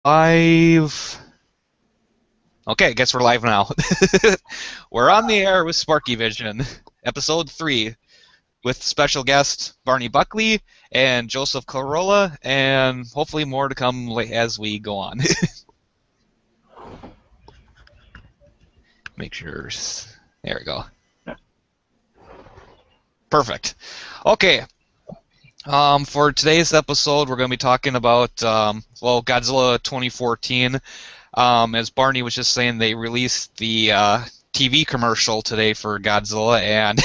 Live. Okay, I guess we're live now. We're on the air with Sparky Vision, episode 3, with special guest Barney Buckley and Joseph Corolla, and hopefully more to come as we go on. Make sure. There we go. Perfect. Okay. For today's episode, we're going to be talking about, Godzilla 2014. As Barney was just saying, they released the TV commercial today for Godzilla, and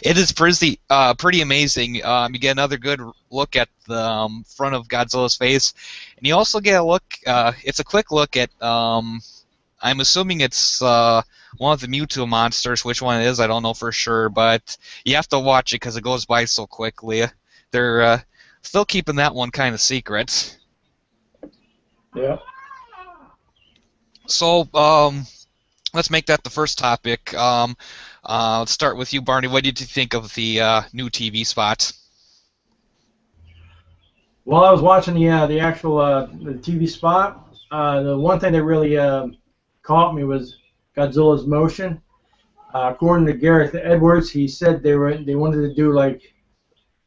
it is pretty amazing. You get another good look at the front of Godzilla's face, and you also get a look. It's a quick look at. I'm assuming it's one of the Muto monsters. Which one it is, I don't know for sure, but you have to watch it because it goes by so quickly. They're still keeping that one kind of secret. Yeah. So, let's make that the first topic. Let's start with you, Barney. What did you think of the new TV spot? While I was watching the actual the TV spot, the one thing that really caught me was Godzilla's motion. According to Gareth Edwards, he said they wanted to do like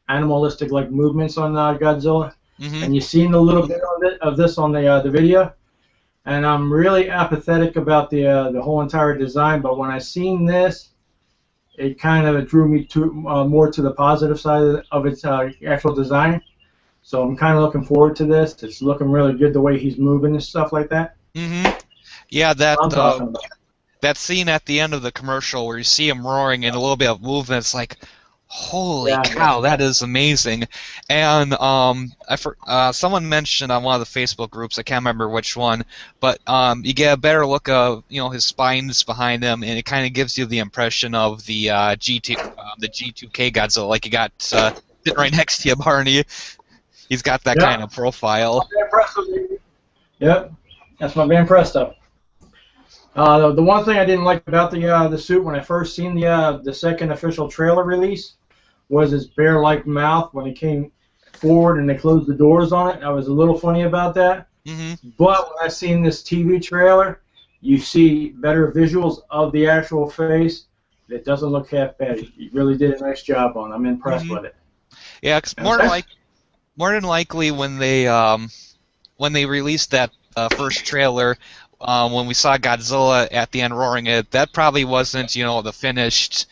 animalistic like movements on Godzilla, and you've seen a little bit of this on the video. And I'm really apathetic about the whole entire design, but when I seen this, it kind of drew me to more to the positive side of its actual design. So I'm kind of looking forward to this. It's looking really good the way he's moving and stuff like that. Yeah, that scene at the end of the commercial where you see him roaring and a little bit of movement, it's like, holy cow, that is amazing. And someone mentioned on one of the Facebook groups, I can't remember which one, but you get a better look of his spines behind him, and it kind of gives you the impression of the G2K Godzilla, like you got sitting right next to you, Barney. He's got that kind of profile. Yep, that's my man Presto. The one thing I didn't like about the suit when I first seen the second official trailer release was his bear-like mouth when he came forward and they closed the doors on it. I was a little funny about that. But when I seen this TV trailer, you see better visuals of the actual face. It doesn't look half bad. He really did a nice job on it. I'm impressed with it. Yeah, cause more than likely when they released that first trailer. When we saw Godzilla at the end roaring it, that probably wasn't, the finished,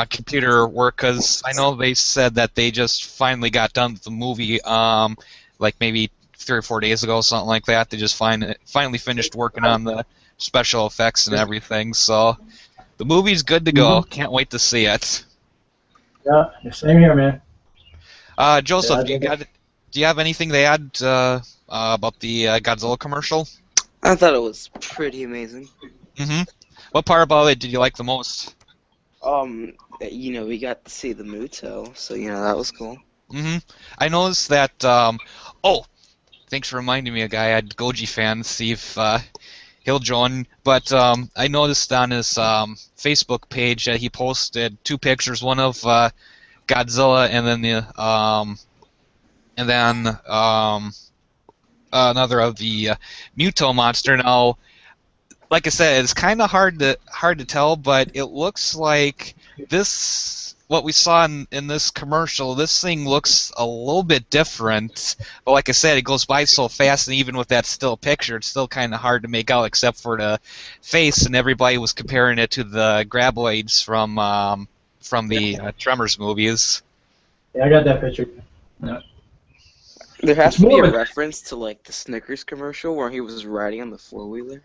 computer work, because I know they said that they just finally got done with the movie, like maybe 3 or 4 days ago, something like that. They just finally finished working on the special effects and everything, so the movie's good to go. Can't wait to see it. Yeah, same here, man. Joseph, do you have anything to add about the Godzilla commercial? I thought it was pretty amazing. What part about it did you like the most? We got to see the Muto, so that was cool. I noticed that. Thanks for reminding me, a guy at Goji fan, see if he'll join. But I noticed on his Facebook page that he posted 2 pictures, one of Godzilla and then another of the Muto monster. Now, like I said, it's kind of hard to tell, but it looks like what we saw in this commercial. This thing looks a little bit different, but like I said, it goes by so fast, and even with that still picture, it's still kind of hard to make out, except for the face. And everybody was comparing it to the graboids from the Tremors movies. Yeah, I got that picture. Yeah. There has to be a reference to like the Snickers commercial where he was riding on the 4-wheeler.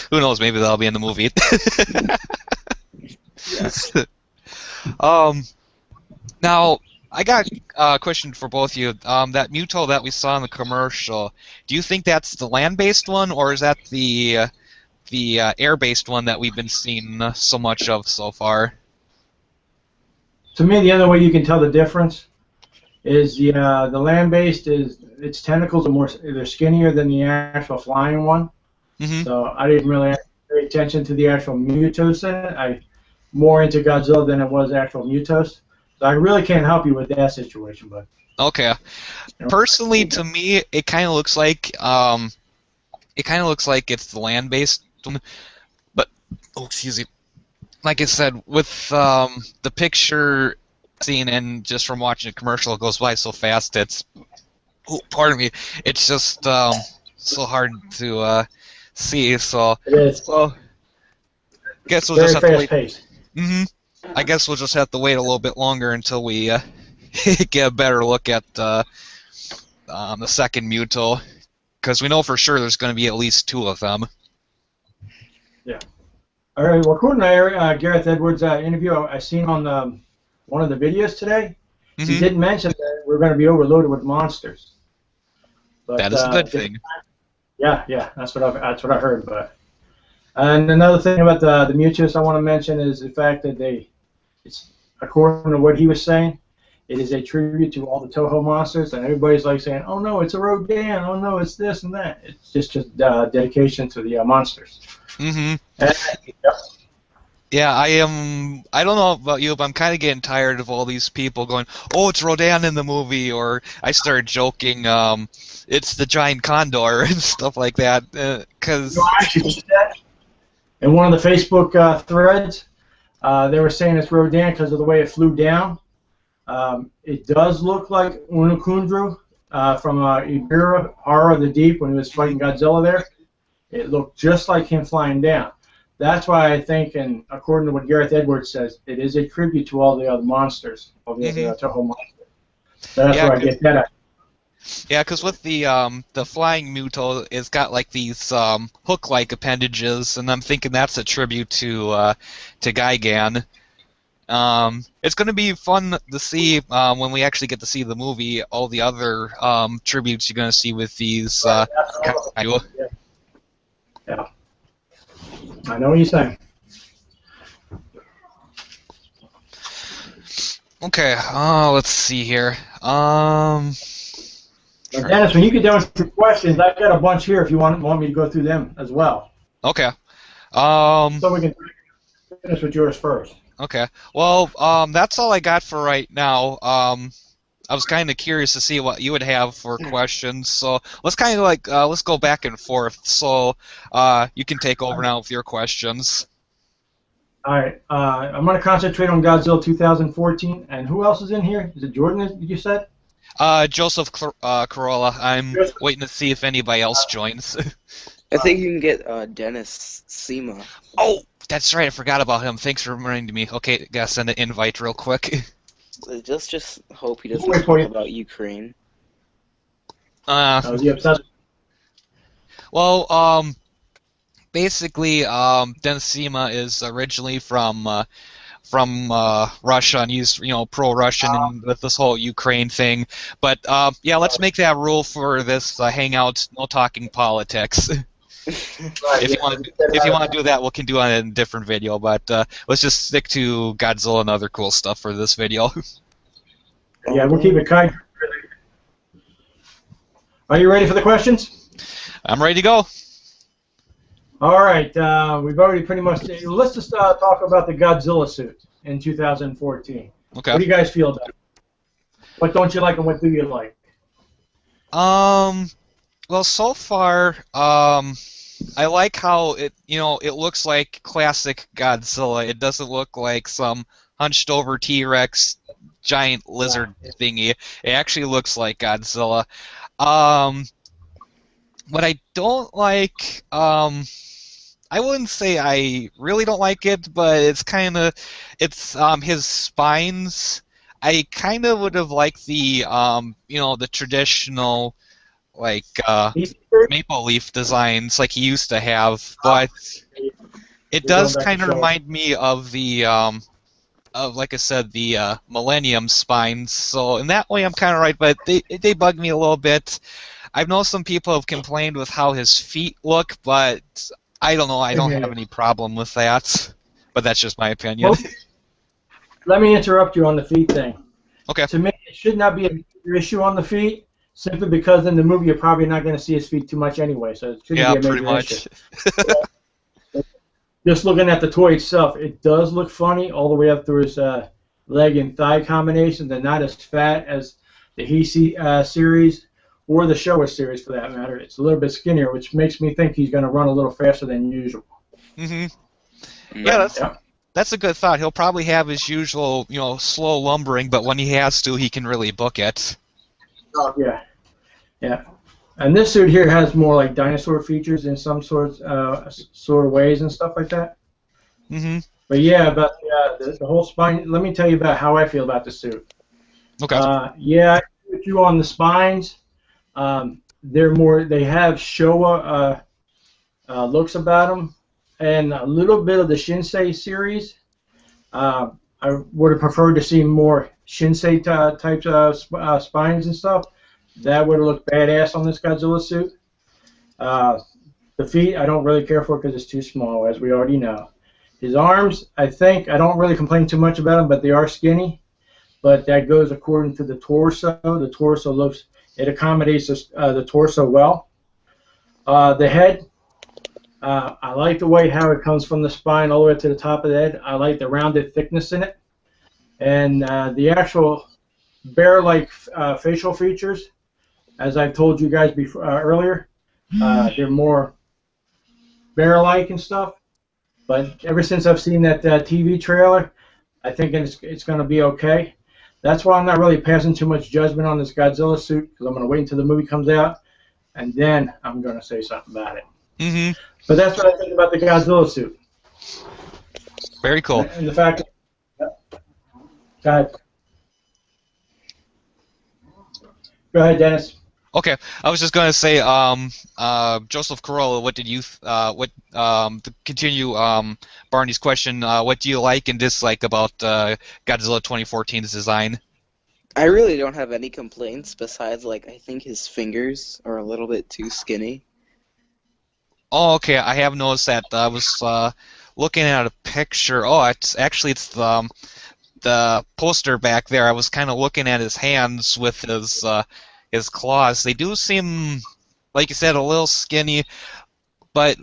Who knows? Maybe that'll be in the movie. Yes. Now, I got a question for both of you. That Muto that we saw in the commercial, do you think that's the land-based one, or is that the air-based one that we've been seeing so much of so far? To me, the other way you can tell the difference is the land-based is its tentacles are they're skinnier than the actual flying one. So I didn't really pay attention to the actual Mutos in it. I more into Godzilla than it was actual Mutos. So So I really can't help you with that situation, but. Okay. Personally, to me, it kind of looks like it's the land-based one, but excuse me. Like I said, with the picture scene and just from watching a commercial, it goes by so fast. Pardon me. It's just so hard to see. So, It is. well, guess we'll Very just have to wait. fast-paced. I guess we'll just have to wait a little bit longer until we get a better look at the second Muto, because we know for sure there's going to be at least 2 of them. Yeah. All right. Well, according to Gareth Edwards' interview I seen on one of the videos today, he did mention that we're going to be overloaded with monsters. But, that is a good thing. Yeah, that's what I heard. But and another thing about the Mutos I want to mention is the fact that it's according to what he was saying, it is a tribute to all the Toho monsters, and everybody's like saying, "Oh no, it's a Rodan! Oh no, it's this and that." It's just dedication to the monsters. Yeah, I don't know about you, but I'm kind of getting tired of all these people going, "Oh, it's Rodan in the movie," or I started joking, "It's the giant condor" and stuff like that. Because in one of the Facebook threads, they were saying it's Rodan because of the way it flew down. It does look like Unukundru from Ibira, Horror of the Deep, when he was fighting Godzilla there. It looked just like him flying down. That's why I think, and according to what Gareth Edwards says, it is a tribute to all the other monsters, all the other Toho monsters. So that's where I get that at. Yeah, because with the flying Muto, it's got like these hook-like appendages, and I'm thinking that's a tribute to Gigan. It's going to be fun to see when we actually get to see the movie, all the other tributes you're going to see with these kaiju. Yeah. I know what you're saying. Okay, let's see here. Dennis, when you get done with your questions, I've got a bunch here if you want me to go through them as well. Okay. So we can finish with yours first. Okay. Well, that's all I got for right now. I was kind of curious to see what you would have for questions, so let's kind of like let's go back and forth. So you can take over now with your questions. All right. I'm going to concentrate on Godzilla 2014, and who else is in here? Is it Jordan? You said? Joseph Corolla. I'm waiting to see if anybody else joins. I think you can get Dennis Sema. Oh, that's right. I forgot about him. Thanks for reminding me. Okay, gotta send an invite real quick. Just hope he doesn't talk about Ukraine. Was he obsessed? Well, basically, Dennis Sema is originally from Russia, and he's pro-Russian and with this whole Ukraine thing. But yeah, let's make that rule for this hangout. No talking politics. If you want to do that, we can do it in a different video. But let's just stick to Godzilla and other cool stuff for this video. Yeah, we'll keep it kind. Are you ready for the questions? I'm ready to go. All right, we've already pretty much. Let's just talk about the Godzilla suit in 2014. Okay. What do you guys feel about it? What don't you like and what do you like? Well, so far, I like how it looks like classic Godzilla. It doesn't look like some hunched over T-Rex giant lizard thingy. It actually looks like Godzilla. What I don't like, I wouldn't say I really don't like it, but it's his spines. I kind of would have liked the the traditional like maple leaf designs like he used to have, but it does kind of remind me of the like I said, the Millennium spines. So in that way, I'm kind of right, but they bug me a little bit. I know some people have complained with how his feet look, but I don't know. I don't have any problem with that. But that's just my opinion. Well, let me interrupt you on the feet thing. Okay. To me, it should not be a major issue on the feet, simply because in the movie you're probably not going to see his feet too much anyway, so it shouldn't be a major issue. Just looking at the toy itself, it does look funny all the way up through his leg and thigh combination. They're not as fat as the Heisei series or the Showa series for that matter. It's a little bit skinnier, which makes me think he's going to run a little faster than usual. Yeah, that's a good thought. He'll probably have his usual, slow lumbering, but when he has to, he can really book it. Oh, yeah. And this suit here has more like dinosaur features in some sort of ways and stuff like that. But yeah, about the whole spine. Let me tell you about how I feel about the suit. Okay. Yeah, with you on the spines. They have Showa looks about them, and a little bit of the Shinsei series. I would have preferred to see more Shinsei types of spines and stuff. That would have looked badass on this Godzilla suit. The feet, I don't really care for because it's too small, as we already know. His arms, I don't really complain too much about them, but they are skinny. But that goes according to the torso. The torso it accommodates the torso well. The head, I like the way how it comes from the spine all the way to the top of the head. I like the rounded thickness in it. And the actual bear-like facial features, as I've told you guys earlier, they're more bear-like and stuff. But ever since I've seen that TV trailer, I think it's going to be okay. That's why I'm not really passing too much judgment on this Godzilla suit, because I'm going to wait until the movie comes out, and then I'm going to say something about it. But that's what I think about the Godzilla suit. Very cool. And the fact that... Go ahead, Dennis. Okay, I was just going to say, Joseph Corolla, what did you, to continue Barney's question, what do you like and dislike about Godzilla 2014's design? I really don't have any complaints besides, I think his fingers are a little bit too skinny. Oh, okay, I have noticed that. I was looking at a picture. Oh, it's the poster back there. I was kind of looking at his hands with his claws. They do seem, like you said, a little skinny, but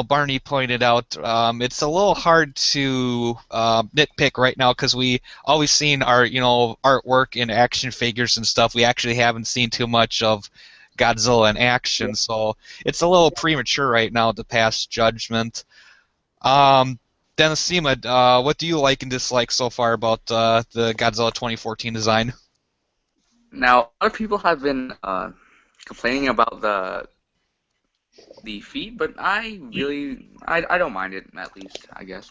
Barney pointed out, it's a little hard to nitpick right now because we always seen our artwork in action figures and stuff. We actually haven't seen too much of Godzilla in action, so it's a little premature right now to pass judgment. Dennis Seema, what do you like and dislike so far about the Godzilla 2014 design? Now, other people have been complaining about the feet, but I don't mind it, at least, I guess.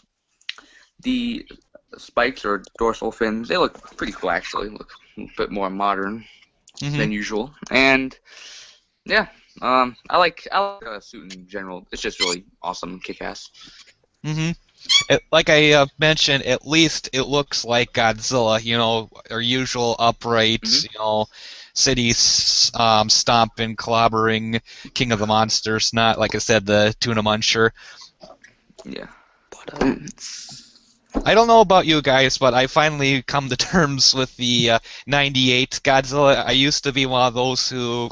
The spikes or dorsal fins, they look pretty cool, actually. Look a bit more modern than usual. And, yeah, I like the suit in general. It's just really awesome and kick-ass. Like I mentioned, at least it looks like Godzilla, our usual upright, city stomping, clobbering king of the monsters, not, like I said, the tuna muncher. Yeah. I don't know about you guys, but I finally come to terms with the 98 Godzilla. I used to be one of those who,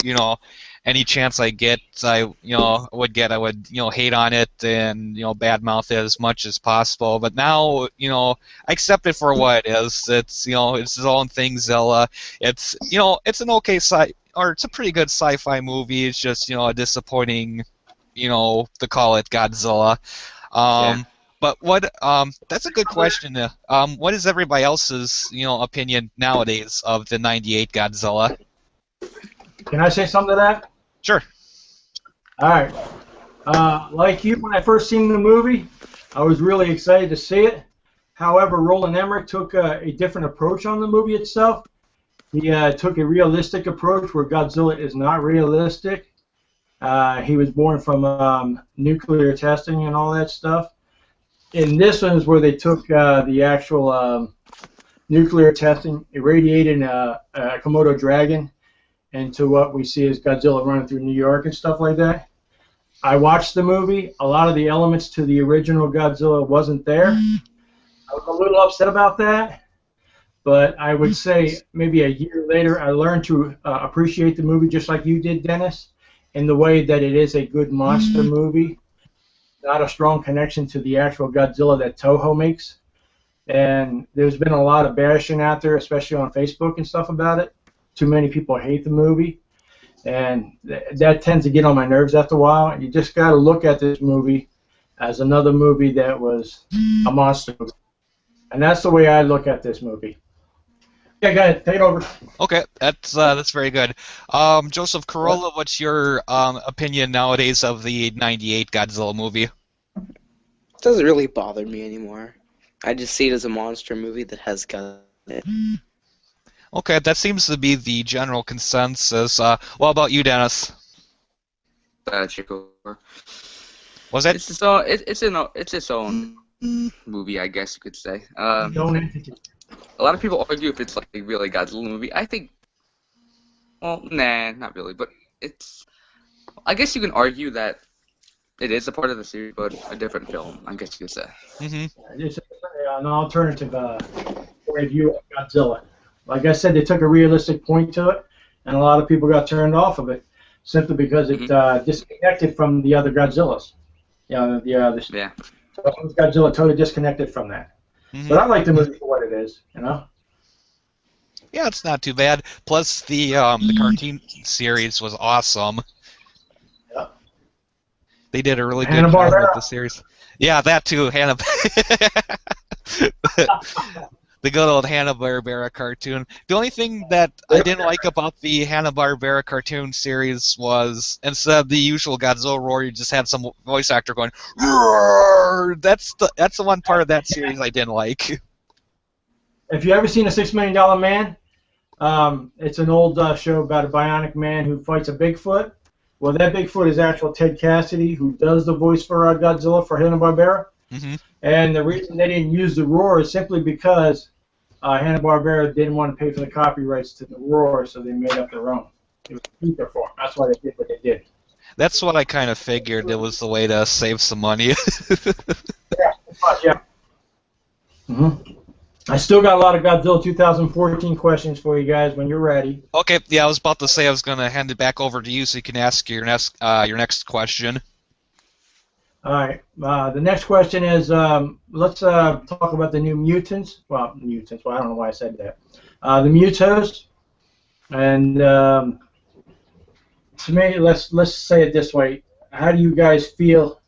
any chance I get, I would hate on it and badmouth it as much as possible. But now, I accept it for what it is. It's it's his own thing, Zilla. It's it's an okay it's a pretty good sci-fi movie. It's just a disappointing, to call it Godzilla. Yeah. But that's a good question. What is everybody else's opinion nowadays of the 98 Godzilla? Can I say something to that? Sure. All right. Like you, when I first seen the movie, I was really excited to see it. However, Roland Emmerich took a different approach on the movie itself. He took a realistic approach where Godzilla is not realistic. He was born from nuclear testing and all that stuff. And this one is where they took the actual nuclear testing, irradiated a Komodo dragon into what we see as Godzilla running through New York and stuff like that. I watched the movie. A lot of the elements to the original Godzilla wasn't there. I was a little upset about that, but I would say maybe a year later I learned to appreciate the movie just like you did, Dennis, in the way that it is a good monster movie, not a strong connection to the actual Godzilla that Toho makes. and there's been a lot of bashing out there, especially on Facebook and stuff about it. Too many people hate the movie, and that tends to get on my nerves after a while. You just got to look at this movie as another movie that was a monster movie, and that's the way I look at this movie. Yeah, go ahead, take it over. Okay, that's very good. Joseph Corolla, what's your opinion nowadays of the '98 Godzilla movie? It doesn't really bother me anymore. I just see it as a monster movie that has guns in it. Okay, that seems to be the general consensus. What about you, Dennis? Chico. Was that? It's its own movie, I guess you could say. A lot of people argue if it's like a really Godzilla movie. I think, well, nah, not really. But I guess you can argue that it is a part of the series, but a different film, I guess you could say. Mm-hmm. It's an alternative point of view of Godzilla. Like I said, they took a realistic point to it, and a lot of people got turned off of it simply because it disconnected from the other Godzillas. So Godzilla totally disconnected from that. Mm-hmm. But I like the movie for what it is, you know. Yeah, it's not too bad. Plus, the cartoon series was awesome. Yeah. They did a really good job with the series. Yeah, that too, the good old Hanna-Barbera cartoon. The only thing that I didn't like about the Hanna-Barbera cartoon series was instead of the usual Godzilla roar, you just had some voice actor going roar. That's the one part of that series I didn't like. If you ever seen a $6 Million Man, it's an old show about a bionic man who fights a Bigfoot. Well, that Bigfoot is actual Ted Cassidy, who does the voice for Godzilla for Hanna-Barbera. Mm-hmm. And the reason they didn't use the roar is simply because Hanna-Barbera didn't want to pay for the copyrights to the roar, so they made up their own. It was cheaper for them. That's why they did what they did. That's what I kind of figured. It was the way to save some money. Yeah. Mm-hmm. I still got a lot of Godzilla 2014 questions for you guys when you're ready. Okay, yeah, I was about to say I was going to hand it back over to you so you can ask your next question. All right. The next question is, let's talk about the new mutants. Well, mutants. Well, I don't know why I said that. The Mutos. And to me, let's say it this way. How do you guys feel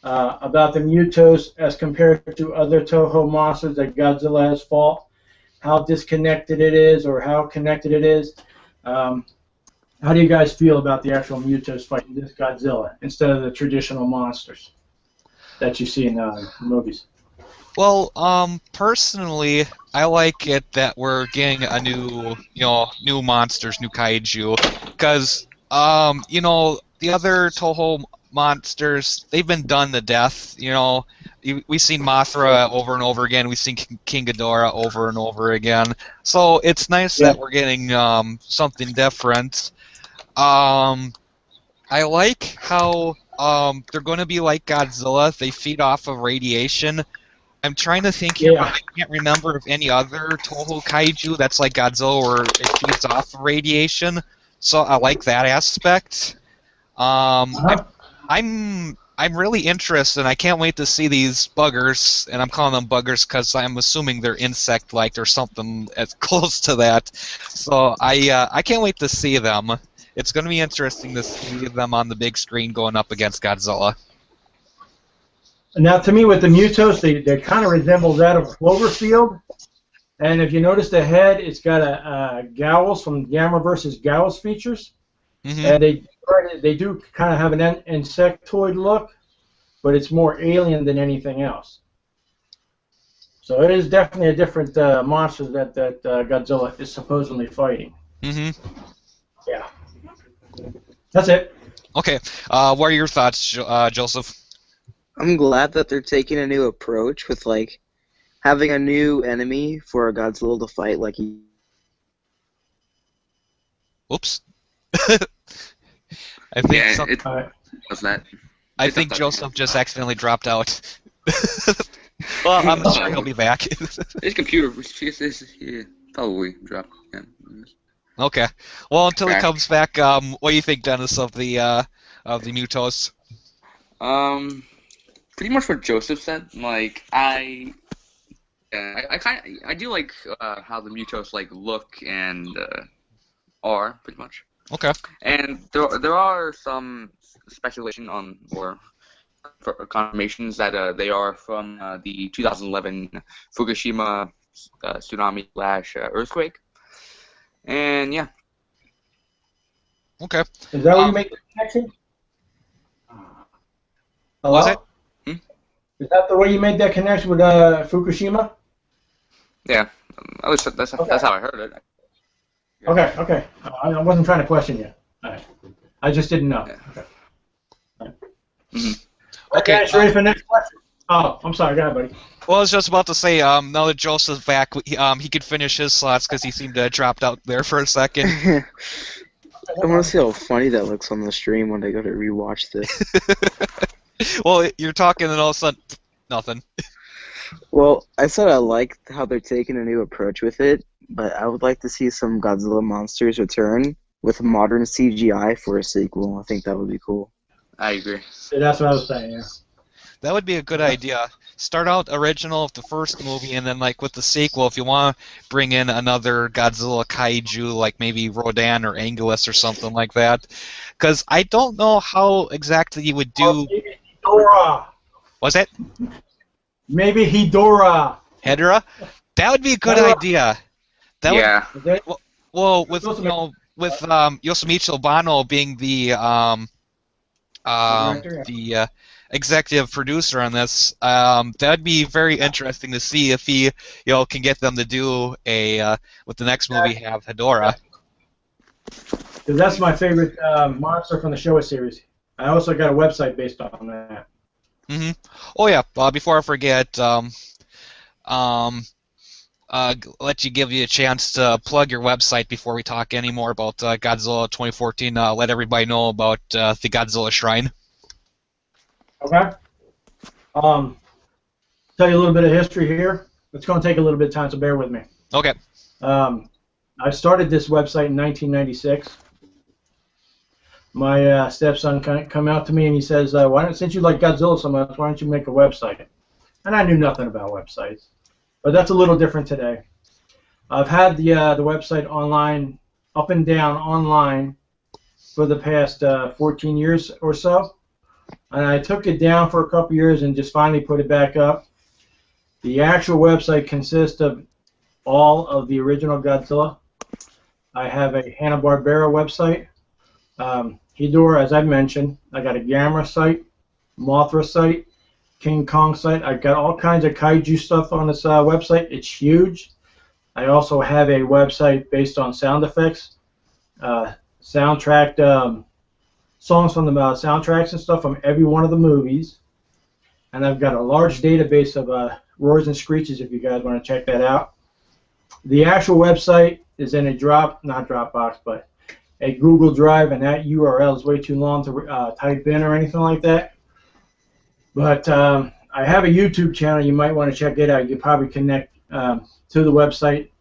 about the Mutos as compared to other Toho monsters that Godzilla has fought? How disconnected it is, or how connected it is? How do you guys feel about the actual Mutos fighting this Godzilla instead of the traditional monsters that you see in movies? Well, personally, I like it that we're getting a new monsters, new kaiju, because the other Toho monsters, they've been done to death. We've seen Mothra over and over again. We've seen King Ghidorah over and over again. So it's nice that we're getting something different. I like how they're going to be like Godzilla. They feed off of radiation. I'm trying to think here, but I can't remember of any other Toho kaiju that's like Godzilla where it feeds off of radiation. So I like that aspect. I'm really interested, and I can't wait to see these buggers, and I'm calling them buggers because I'm assuming they're insect-like or something as close to that. So I can't wait to see them. It's going to be interesting to see them on the big screen going up against Godzilla. Now, to me, with the Mutos, they kind of resemble that of Cloverfield. And if you notice the head, it's got a Gowls from Gamera versus Gowls features. Mm-hmm. And they do kind of have an insectoid look, but it's more alien than anything else. So it is definitely a different monster that Godzilla is supposedly fighting. Mm-hmm. Yeah. That's it. Okay. What are your thoughts, Joseph? I'm glad that they're taking a new approach with, like, having a new enemy for a Godzilla to fight, like he... Oops. I think I think Joseph just accidentally dropped out. Well, I'm sure he'll be back. His computer probably dropped. Yeah. Okay. Well, until he comes back, what do you think, Dennis, of the Mutos? Pretty much what Joseph said. Like, Yeah, I do like how the Mutos like look and are pretty much. Okay. And there are some speculation on or confirmations that they are from the 2011 Fukushima tsunami / earthquake. And yeah. Okay. Is that where you make the connection? What was it? Is that the way you made that connection with Fukushima? Yeah. At least that's how I heard it. Okay. I wasn't trying to question you. All right. I just didn't know. Yeah. Okay. All right. Mm-hmm. Okay. Guys, ready for the next question? Oh, I'm sorry. Go ahead, buddy. Well, I was just about to say, now that Joseph's back, he could finish his slots because he seemed to have dropped out there for a second. I want to see how funny that looks on the stream when I go to rewatch this. Well, you're talking and all of a sudden, nothing. Well, I said I like how they're taking a new approach with it, but I would like to see some Godzilla monsters return with modern CGI for a sequel. I think that would be cool. I agree. Yeah, that's what I was saying, yeah. That would be a good idea. Start out original with the first movie, and then like with the sequel, if you want to bring in another Godzilla kaiju, like maybe Rodan or Anguillus or something like that. Because I don't know how exactly you would do. Maybe Hedorah. Was it Maybe Hedorah. Hedorah? That would be a good idea. That Yeah. Okay. Well, with Yoshimichi Obano being the executive producer on this, that'd be very interesting to see if he, can get them to do a with the next movie have Hedorah. Because that's my favorite monster from the Showa series. I also got a website based on that. Mm-hmm. Oh yeah. Before I forget, let you give you a chance to plug your website before we talk any more about Godzilla 2014. Let everybody know about the Godzilla Shrine. Okay. Tell you a little bit of history here. It's going to take a little bit of time, so bear with me. Okay. I started this website in 1996. My stepson come out to me and he says, since you like Godzilla so much, why don't you make a website? And I knew nothing about websites. But that's a little different today. I've had the website online, up and down online, for the past 14 years or so. And I took it down for a couple years and just finally put it back up. The actual website consists of all of the original Godzilla. I have a Hanna-Barbera website. Hedorah, as I mentioned. I got a Gamera site, Mothra site, King Kong site. I've got all kinds of kaiju stuff on this website. It's huge. I also have a website based on sound effects, soundtracked songs from the soundtracks and stuff from every one of the movies. And I've got a large database of roars and screeches if you guys want to check that out. The actual website is in a not Dropbox, but a Google Drive, and that URL is way too long to type in or anything like that. But I have a YouTube channel. You might want to check it out. You can probably connect to the website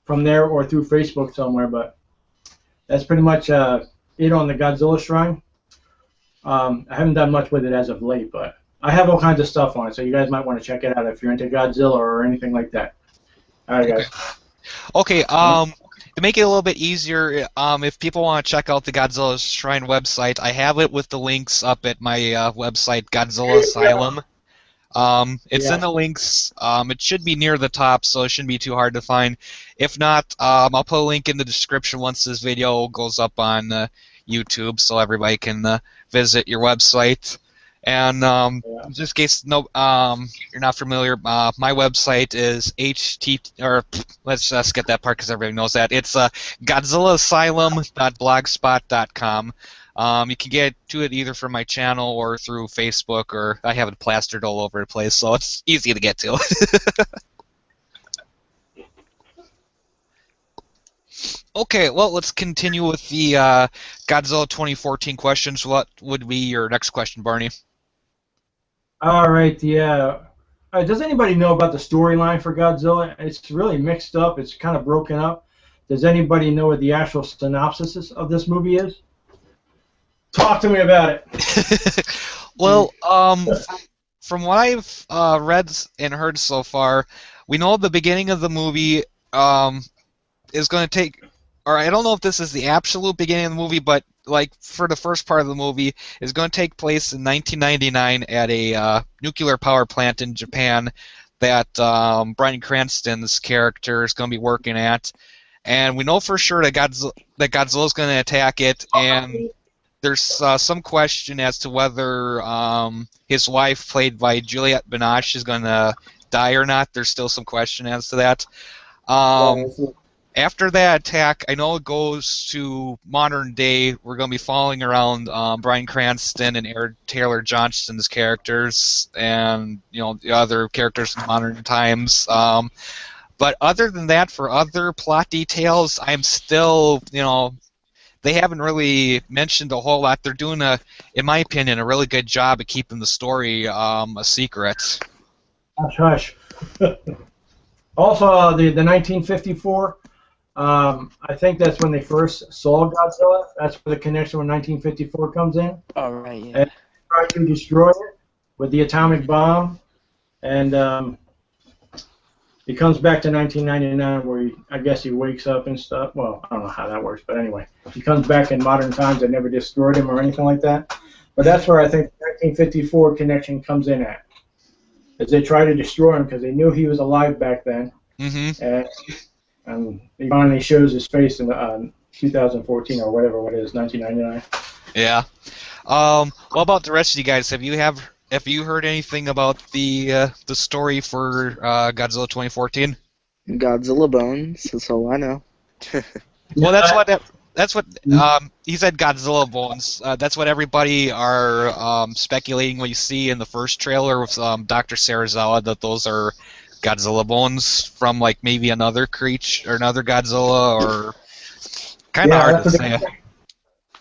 from there or through Facebook somewhere. But that's pretty much it on the Godzilla Shrine. I haven't done much with it as of late, but I have all kinds of stuff on it, so you guys might want to check it out if you're into Godzilla or anything like that. All right, guys. Okay. To make it a little bit easier, if people want to check out the Godzilla Shrine website, I have it with the links up at my website, Godzilla Asylum. It's in the links. It should be near the top, so it shouldn't be too hard to find. If not, I'll put a link in the description once this video goes up on YouTube, so everybody can visit your website. And just in case you're not familiar, my website is let's skip that part because everybody knows that. It's GodzillaAsylum.blogspot.com. You can get to it either from my channel or through Facebook, or I have it plastered all over the place, so it's easy to get to. Okay, well, let's continue with the Godzilla 2014 questions. What would be your next question, Barney? All right, yeah. Does anybody know about the storyline for Godzilla? It's really mixed up. It's kind of broken up. Does anybody know what the actual synopsis of this movie is? Talk to me about it. Well, from what I've read and heard so far, we know the beginning of the movie is going to take, or I don't know if this is the absolute beginning of the movie, but like for the first part of the movie, is going to take place in 1999 at a nuclear power plant in Japan that Bryan Cranston's character is going to be working at, and we know for sure that Godzilla's going to attack it, and there's some question as to whether his wife, played by Juliette Binoche, is going to die or not. There's still some question as to that. After that attack, I know it goes to modern day. We're going to be following around Bryan Cranston and Aaron Taylor Johnston's characters, and the other characters in modern times. But other than that, for other plot details, I'm still, they haven't really mentioned a whole lot. They're doing in my opinion, a really good job of keeping the story a secret. Hush, hush. Also, the 1954. I think that's when they first saw Godzilla. That's where the connection with 1954 comes in. Oh, right, yeah. And they try to destroy it with the atomic bomb, and he comes back to 1999 where I guess he wakes up and stuff. Well, I don't know how that works, but anyway, he comes back in modern times. They never destroyed him or anything like that. But that's where I think the 1954 connection comes in at, as they try to destroy him because they knew he was alive back then. Mm-hmm. And he finally shows his face in 2014 or whatever it is, 1999. Yeah. What about the rest of you guys? Have you heard anything about the story for Godzilla 2014? Godzilla bones. That's all I know. Well, that's what he said. Godzilla bones. That's what everybody are speculating. What you see in the first trailer with Dr. Serizawa, that those are Godzilla bones from like maybe another creature or another Godzilla, or kind of hard to say.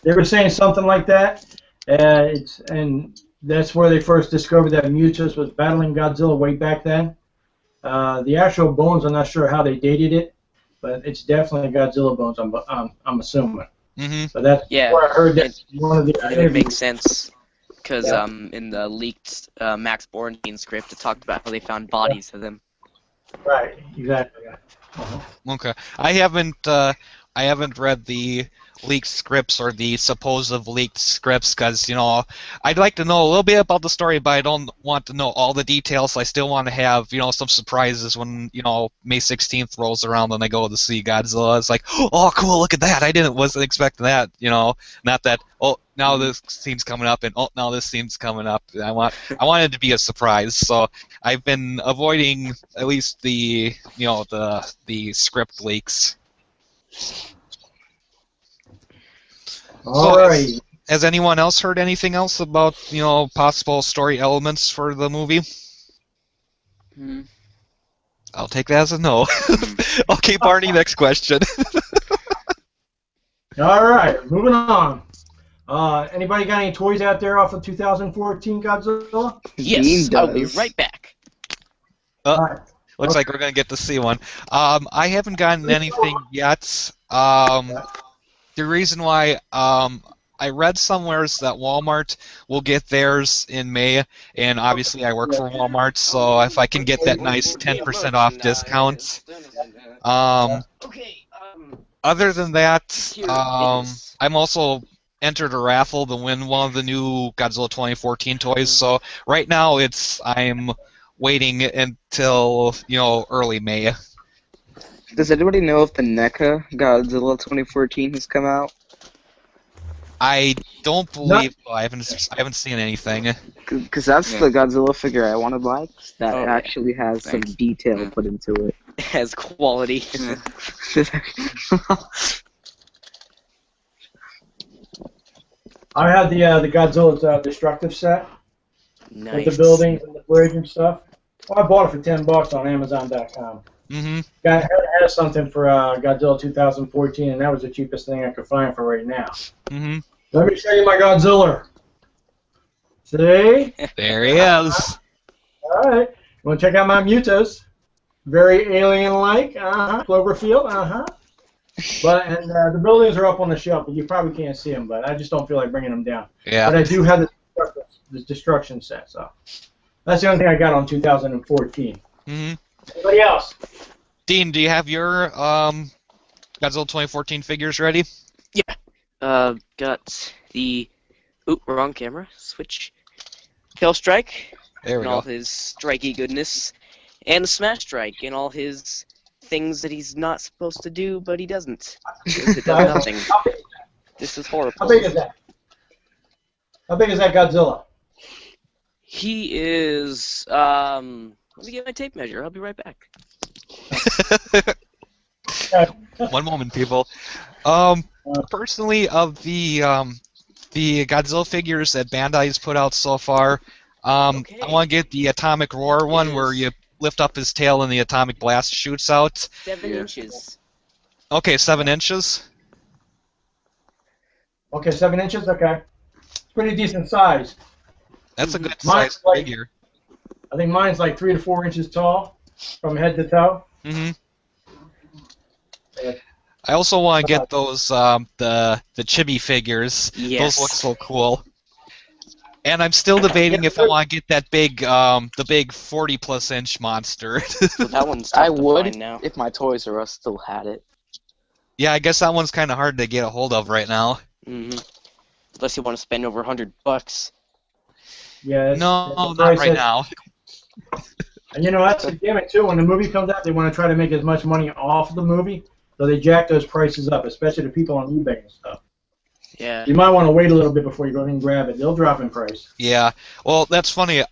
They were saying something like that, and that's where they first discovered that Muto was battling Godzilla way back then. The actual bones, I'm not sure how they dated it, but it's definitely Godzilla bones. I'm assuming. Mm-hmm. So that's where I heard that one of the it makes sense. Because in the leaked Max Bornstein script, it talked about how they found bodies of them. Right, exactly. Okay, I haven't read the leaked scripts or the supposed leaked scripts because I'd like to know a little bit about the story, but I don't want to know all the details. I still want to have some surprises when May 16th rolls around and I go to see Godzilla. It's like, oh cool, look at that! Wasn't expecting that. Not that, oh, now this scene's coming up, and oh, now this scene's coming up. I want it to be a surprise. So I've been avoiding at least the the script leaks. All right. Has anyone else heard anything else about possible story elements for the movie? I'll take that as a no. Okay, Barney, next question. All right, moving on. Anybody got any toys out there off of 2014 Godzilla? Yes, I'll be right back. Right. Looks like we're going to get to see one. I haven't gotten anything yet. The reason why I read somewhere that Walmart will get theirs in May, and obviously I work for Walmart, so if I can get that nice 10% off discount. Other than that, I'm also entered a raffle to win one of the new Godzilla 2014 toys. So right now I'm waiting until early May. Does anybody know if the NECA Godzilla 2014 has come out? I don't believe so. I haven't seen anything. Because that's the Godzilla figure I want to buy. That actually has some detail put into it. It has quality. I have the Godzilla's destructive set. Nice. With the buildings and the bridge and stuff. Well, I bought it for $10 on Amazon.com. Mm-hmm. Got has something for Godzilla 2014, and that was the cheapest thing I could find for right now. Mm-hmm. Let me show you my Godzilla. See? There he is. All right. You want to check out my Mutos? Very alien-like. Cloverfield. But the buildings are up on the shelf, but you probably can't see them. But I just don't feel like bringing them down. Yeah. But I do have the destruction set. So that's the only thing I got on 2014. Mm-hmm. Anybody else? Dean, do you have your Godzilla 2014 figures ready? Got the... Oop, wrong camera. Switch. Tail Strike. There we and all go. his strikey goodness. And the Smash Strike and all his things that he's not supposed to do, but he doesn't. It does nothing. This is horrible. How big is that? How big is that Godzilla? He is... Let me get my tape measure. I'll be right back. One moment, people. Personally, of the Godzilla figures that Bandai's put out so far, Okay. I want to get the Atomic Roar one where you lift up his tail and the atomic blast shoots out. 7 inches. Okay, 7 inches. Okay, 7 inches. Okay, pretty decent size. That's a good Mine's size like- figure. I think mine's like 3 to 4 inches tall, from head to toe. Mm-hmm. Yeah. I also want to get those the chibi figures. Yes. Those look so cool. And I'm still debating if I want to get that big the big 40+ inch monster. Well, that one's tough I to would find now. if my Toys R Us still had it. Yeah, I guess that one's kind of hard to get a hold of right now. Mm-hmm. Unless you want to spend over $100. Yeah. That's No, the not price right now. And you know, that's the gimmick too. When the movie comes out, they want to try to make as much money off the movie, so they jack those prices up, especially the people on eBay and stuff. Yeah. You might want to wait a little bit before you go ahead and grab it. They'll drop in price. Yeah. Well, that's funny.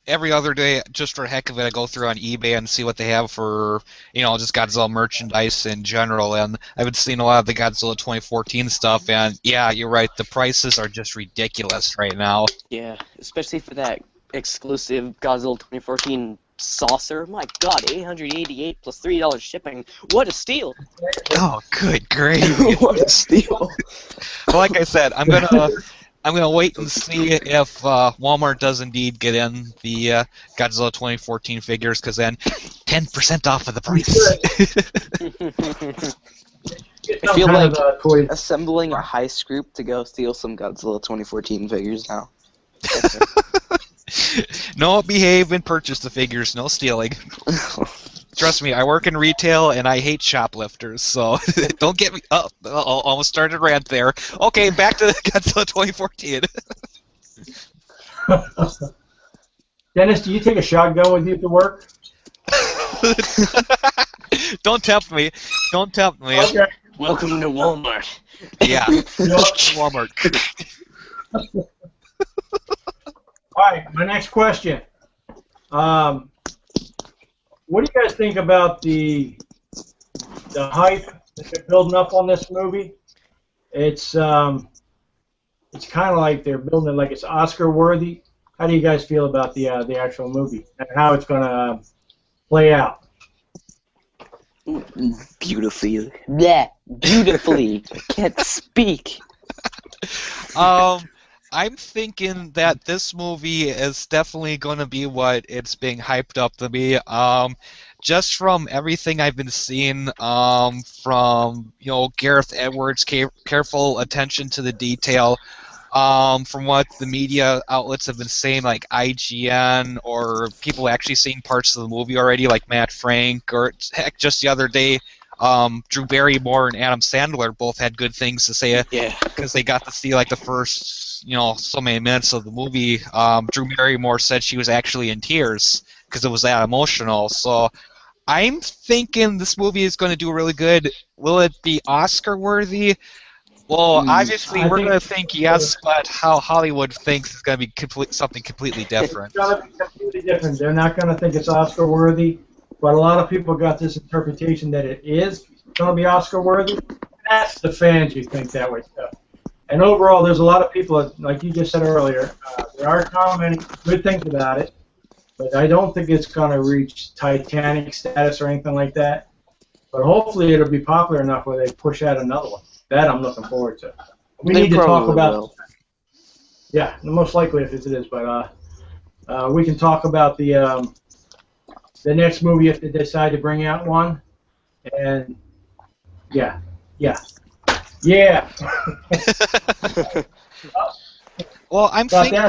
Every other day, just for the heck of it, I go through on eBay and see what they have for, just Godzilla merchandise in general. And I've been seeing a lot of the Godzilla 2014 stuff. And yeah, you're right. The prices are just ridiculous right now. Yeah. Especially for that exclusive Godzilla 2014 saucer. My God, $888 plus $3 shipping. What a steal! Oh, good gravy. What a steal! But like I said, I'm gonna wait and see if Walmart does indeed get in the Godzilla 2014 figures, because then 10% off of the price. I feel like toy. assembling a heist group to go steal some Godzilla 2014 figures now. No, behave and purchase the figures. No stealing. Trust me, I work in retail and I hate shoplifters, so don't get me. Oh, almost started a rant there. Okay, back to Godzilla 2014. Dennis, do you take a shotgun with you to work? Don't tempt me. Don't tempt me. Okay. Welcome to Walmart. Yeah. Walmart. All right, my next question. What do you guys think about the hype that they're building up on this movie? It's kind of like they're building it like it's Oscar worthy. How do you guys feel about the actual movie and how it's gonna play out? Beautifully. Yeah, beautifully. I can't speak. I'm thinking that this movie is definitely going to be what it's being hyped up to be. Just from everything I've been seeing, from Gareth Edwards' careful attention to the detail, from what the media outlets have been saying, like IGN, or people actually seeing parts of the movie already, like Matt Frank, or heck, just the other day, Drew Barrymore and Adam Sandler both had good things to say. Yeah. Because they got to see like the first, so many minutes of the movie. Drew Barrymore said she was actually in tears because it was that emotional. So I'm thinking this movie is going to do really good. Will it be Oscar worthy? Well, obviously we're going to think yes, but how Hollywood thinks is going to be something completely different. It's gonna be completely different. They're not gonna think it's Oscar worthy, but a lot of people got this interpretation that it is gonna be Oscar worthy. That's the fans who think that way stuff. And overall, there's a lot of people, like you just said earlier, there are commenting good things about it, but I don't think it's going to reach Titanic status or anything like that. But hopefully it'll be popular enough where they push out another one. That I'm looking forward to. We need to talk about... Yeah, most likely if it is, but we can talk about the next movie if they decide to bring out one. And, yeah. Well, I'm thinking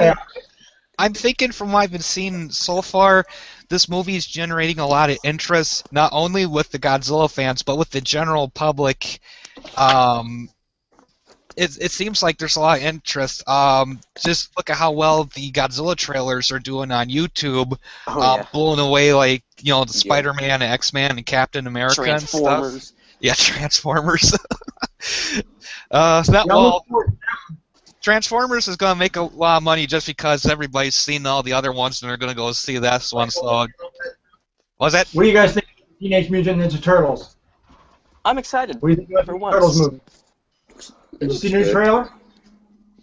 I'm thinking from what I've been seeing so far, this movie is generating a lot of interest, not only with the Godzilla fans, but with the general public. It seems like there's a lot of interest. Just look at how well the Godzilla trailers are doing on YouTube, blowing away like the Spider-Man, and X-Man, and Captain America and stuff. Transformers. Yeah, Transformers. Well, Transformers is going to make a lot of money just because everybody's seen all the other ones and they're going to go see this one. So, what was that? What do you guys think of Teenage Mutant Ninja Turtles? I'm excited. What do you think about the Turtles movie? Did you see the new trailer?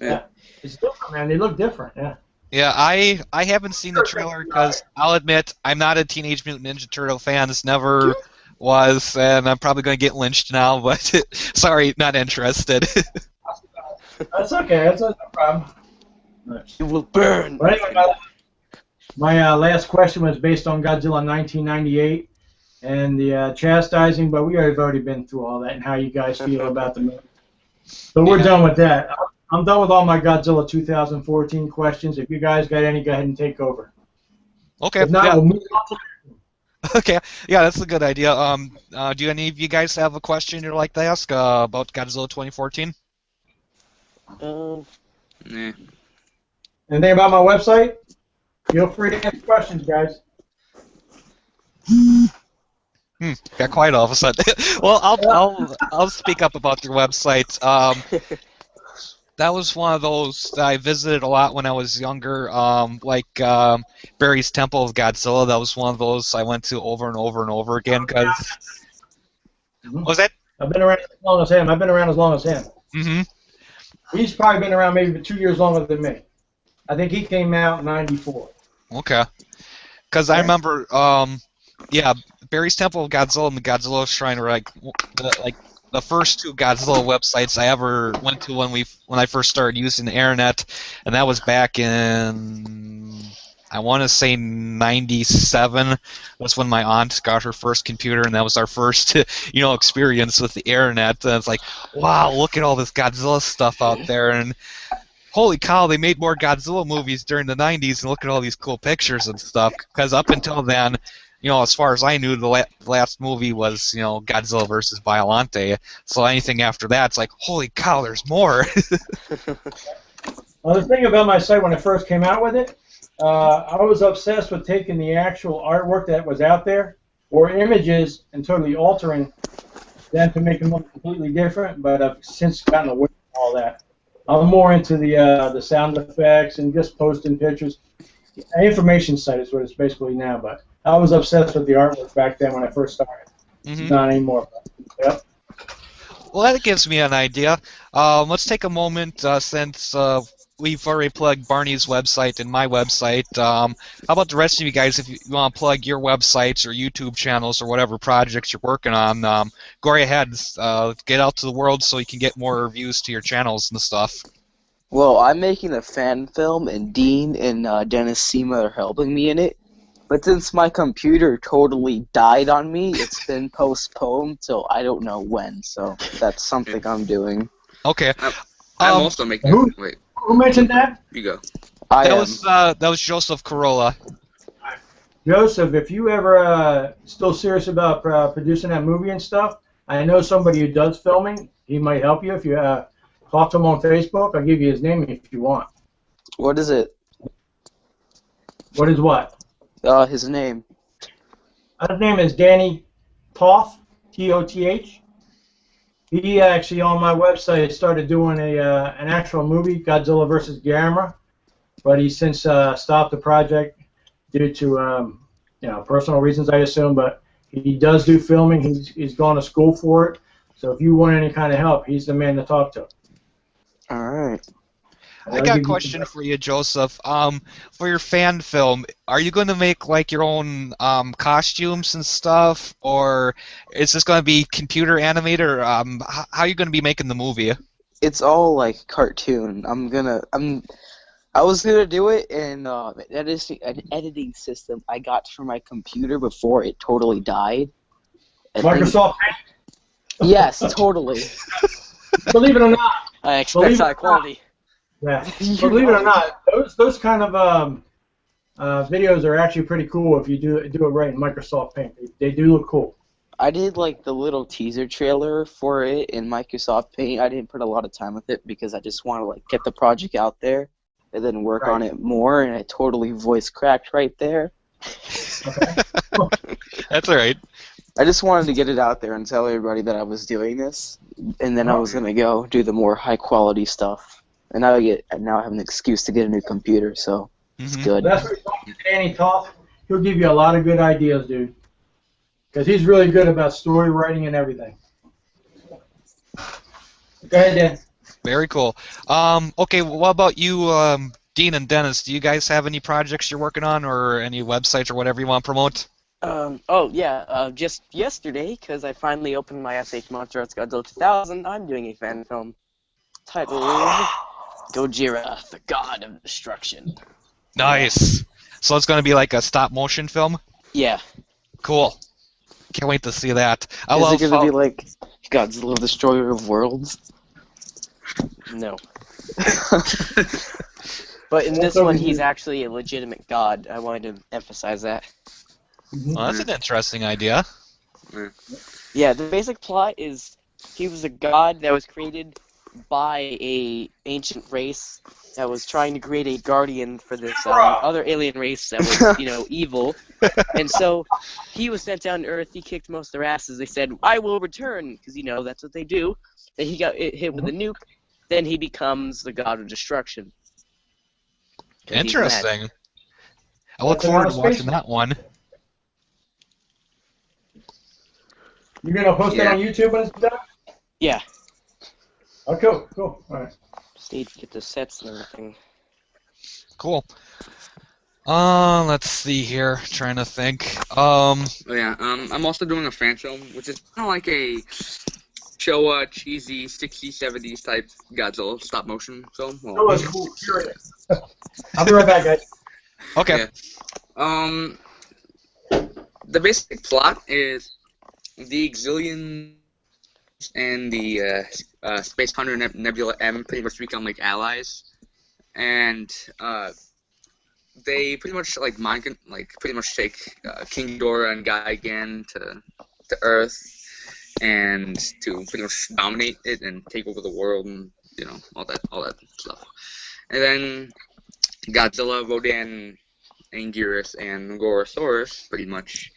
Yeah. It's different, man. They look different, yeah. Yeah, I haven't seen the trailer because I'll admit I'm not a Teenage Mutant Ninja Turtle fan. This never was, and I'm probably going to get lynched now, but sorry, not interested. That's okay. That's no problem. You will burn. But anyway, my last question was based on Godzilla 1998 and the chastising, but we've already been through all that and how you guys feel about the movie. So we're done with that. I'm done with all my Godzilla 2014 questions. If you guys got any, go ahead and take over. Okay. If not, we'll move on to Okay. Yeah, that's a good idea. Do any of you guys have a question you'd like to ask about Godzilla 2014? Anything about my website? Feel free to ask questions, guys. Got quiet all of a sudden. Well, I'll speak up about your website. That was one of those that I visited a lot when I was younger. Barry's Temple of Godzilla. That was one of those I went to over and over and over again. What was that? I've been around as long as him. Mm-hmm. He's probably been around maybe 2 years longer than me. I think he came out in '94. Okay. Because I remember, Barry's Temple of Godzilla and the Godzilla Shrine were the first two Godzilla websites I ever went to when I first started using the internet, and that was back in, I want to say, '97. That's when my aunt got her first computer, and that was our first, experience with the internet. And it's like, wow, look at all this Godzilla stuff out there, and holy cow, they made more Godzilla movies during the '90s, and look at all these cool pictures and stuff. Because up until then, as far as I knew, the last movie was, Godzilla versus Biollante. So anything after that, it's like, holy cow, there's more. Well, the thing about my site when I first came out with it, I was obsessed with taking the actual artwork that was out there, or images, and totally altering them to make them look completely different, but I've since gotten away from all that. I'm more into the sound effects and just posting pictures. An information site is what it's basically now, but I was obsessed with the artwork back then when I first started. Mm-hmm. Not anymore. Yep. Well, that gives me an idea. Let's take a moment since we've already plugged Barney's website and my website. How about the rest of you guys, if you want to plug your websites or YouTube channels or whatever projects you're working on, go right ahead. Get out to the world so you can get more views to your channels and stuff. Well, I'm making a fan film, and Dean and Dennis Sema are helping me in it. But since my computer totally died on me, it's been postponed till I don't know when. So that's something I'm doing. Okay. I'm also making. Wait. Who mentioned that? You go. That was Joseph Corolla. Joseph, if you ever still serious about producing that movie and stuff, I know somebody who does filming. He might help you if you talk to him on Facebook. I'll give you his name if you want. What is it? What is what? His name. His name is Danny Toth, T-O-T-H. He actually on my website started doing an actual movie, Godzilla vs. Gamera, but he since stopped the project due to personal reasons, I assume. But he does do filming. He's gone to school for it. So if you want any kind of help, he's the man to talk to. All right. I got a question for you, Joseph. For your fan film, are you going to make your own costumes and stuff, or is this going to be computer animated, or how are you going to be making the movie? It's all cartoon. I was gonna do it in an editing system I got from my computer before it totally died. Microsoft. Yes, totally. Believe it or not. I expect high quality. Yeah. Believe it or not, those kind of videos are actually pretty cool if you do it right in Microsoft Paint. They do look cool. I did like the little teaser trailer for it in Microsoft Paint. I didn't put a lot of time with it because I just want to like get the project out there and then work on it more. And I totally voice cracked right there. Okay. That's all right. I just wanted to get it out there and tell everybody that I was doing this, and then I was gonna go do the more high quality stuff. And now I have an excuse to get a new computer, so it's good. That's what Danny Toth. He'll give you a lot of good ideas, dude. Because he's really good about story writing and everything. Go ahead, Dan. Very cool. Okay, what about you, Dean and Dennis? Do you guys have any projects you're working on, or any websites or whatever you want to promote? Just yesterday, because I finally opened my SH Monster Arts Godzilla 2000, I'm doing a fan film titled Gojira, the God of Destruction. Nice. So it's going to be like a stop motion film? Yeah. Cool. Can't wait to see that. Is it going to be like Godzilla, Destroyer of Worlds? No. But in this one, he's actually a legitimate god. I wanted to emphasize that. Well, that's an interesting idea. Yeah, the basic plot is he was a god that was created by a ancient race that was trying to create a guardian for this other alien race that was, evil. And so he was sent down to Earth. He kicked most of their asses. They said, "I will return," because that's what they do. Then he got hit with a nuke. Then he becomes the god of destruction. Interesting. I look forward to watching that one. You're going to post it on YouTube when it's done? Yeah. Oh, cool. All right. Just need to get the sets and everything. Cool. Let's see here. Trying to think. I'm also doing a fan film, which is kind of like a Showa, cheesy 60s, 70s type Godzilla stop motion film. That was cool. Curious. I'll be right back, guys. Okay. Yeah. The basic plot is the Exilians and the Space Hunter Nebula M pretty much become like allies, and they pretty much take King Ghidorah and Gigan to Earth, and to pretty much dominate it and take over the world, and all that stuff. And then Godzilla, Rodan, Anguirus, and Gorosaurus pretty much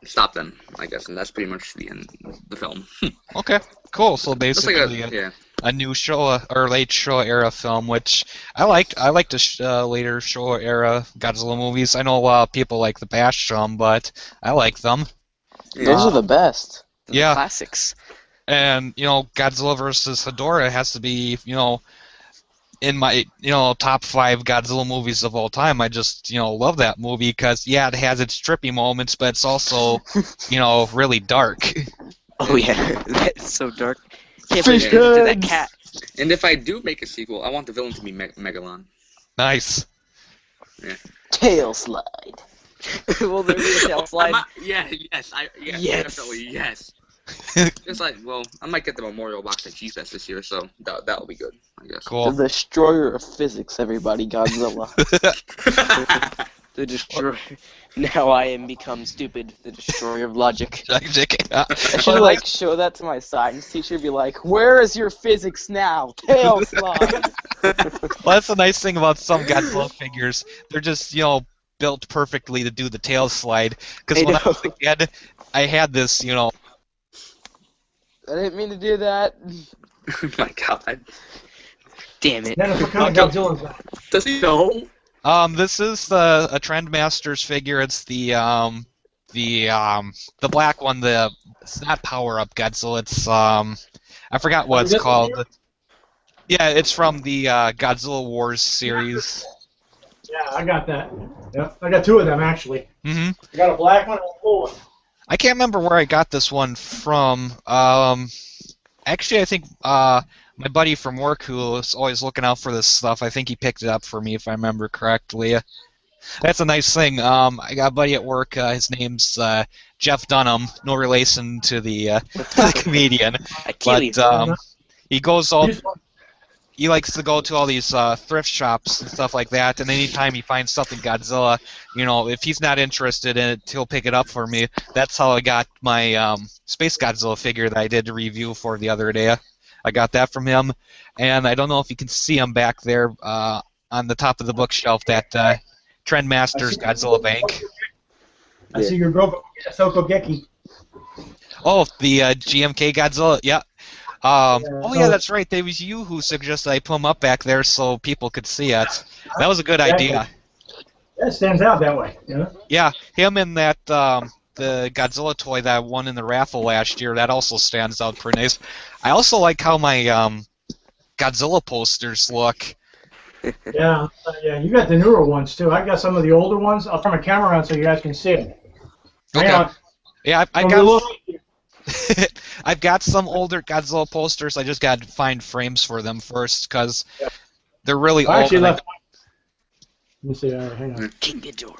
stop them, I guess, and that's pretty much the end of the film. Okay, cool. So basically, like a new Showa or late Showa era film, which I liked. I liked the later Showa era Godzilla movies. I know a lot of people like the past some, but I like them. Those are the best. Yeah, Classics. and Godzilla versus Hedorah has to be in my top 5 Godzilla movies of all time. I just love that movie because it has its trippy moments, but it's also really dark. Oh yeah, that's so dark. Can't believe it to that cat. And if I do make a sequel, I want the villain to be Megalon. Nice. Yeah. Tail slide. Will there be a tail slide? Yes, definitely, yes. It's like, I might get the memorial box at G-Fest this year, so that'll be good, I guess. Cool. The destroyer of physics, everybody, Godzilla. The destroyer. Now I am become stupid. The destroyer of logic. I should show that to my science teacher. Be like, "Where is your physics now? Tail slide." Well, that's the nice thing about some Godzilla figures. They're just built perfectly to do the tail slide. Because when I was a kid, I had this I didn't mean to do that. Oh my god. Damn it. Dennis, what kind of Godzilla is that? Does he know? This is a Trendmasters figure. It's the black one. It's not Power Up Godzilla. It's I forgot what it's called. Yeah, it's from the Godzilla Wars series. Yeah, I got that. Yep, I got 2 of them actually. Mm-hmm. I got a black one and a blue one. I can't remember where I got this one from. Actually, I think my buddy from work, who is always looking out for this stuff, I think he picked it up for me, if I remember correctly. That's a nice thing. I got a buddy at work. His name's Jeff Dunham. No relation to the comedian, but he goes all. he likes to go to all these thrift shops and stuff like that, and anytime he finds something Godzilla, you know, if he's not interested in it, he'll pick it up for me. That's how I got my Space Godzilla figure that I did a review for the other day. I got that from him, and I don't know if you can see him back there on the top of the bookshelf, that Trendmaster's Godzilla Bank. I see your Sokogeki. Oh, the GMK Godzilla, yeah. Oh yeah, that's right. It was you who suggested I put him up back there so people could see it. That was a good idea. That stands out that way. Yeah. Yeah, him and that the Godzilla toy that I won in the raffle last year. That also stands out pretty nice. I also like how my Godzilla posters look. Yeah, you got the newer ones too. I got some of the older ones. I'll turn my camera around so you guys can see them. Okay. Yeah, I got. I've got some older Godzilla posters. I just got to find frames for them first because they're really old. Actually, let me see. Hang on. King Ghidorah.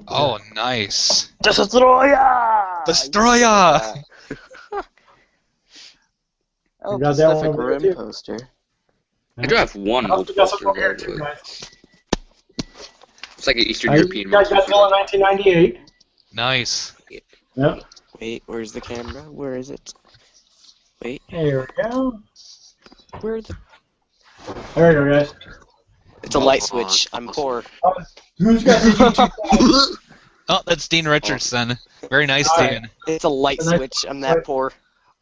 Oh, nice. Destroya! Destroya! Oh, got that Pacific one over Rim there, too. poster. I do have one old got some poster. over here too, guys. It's like an Eastern You European guys got Godzilla 1998. Nice. Yep. Wait, where's the camera? Where is it? Wait, Here we go. where are the... There you go, guys. It's a light switch. I'm poor. Who's got the G2? Oh, that's Dean Richardson. Very nice, All right. Dean. It's a light switch. I'm that poor.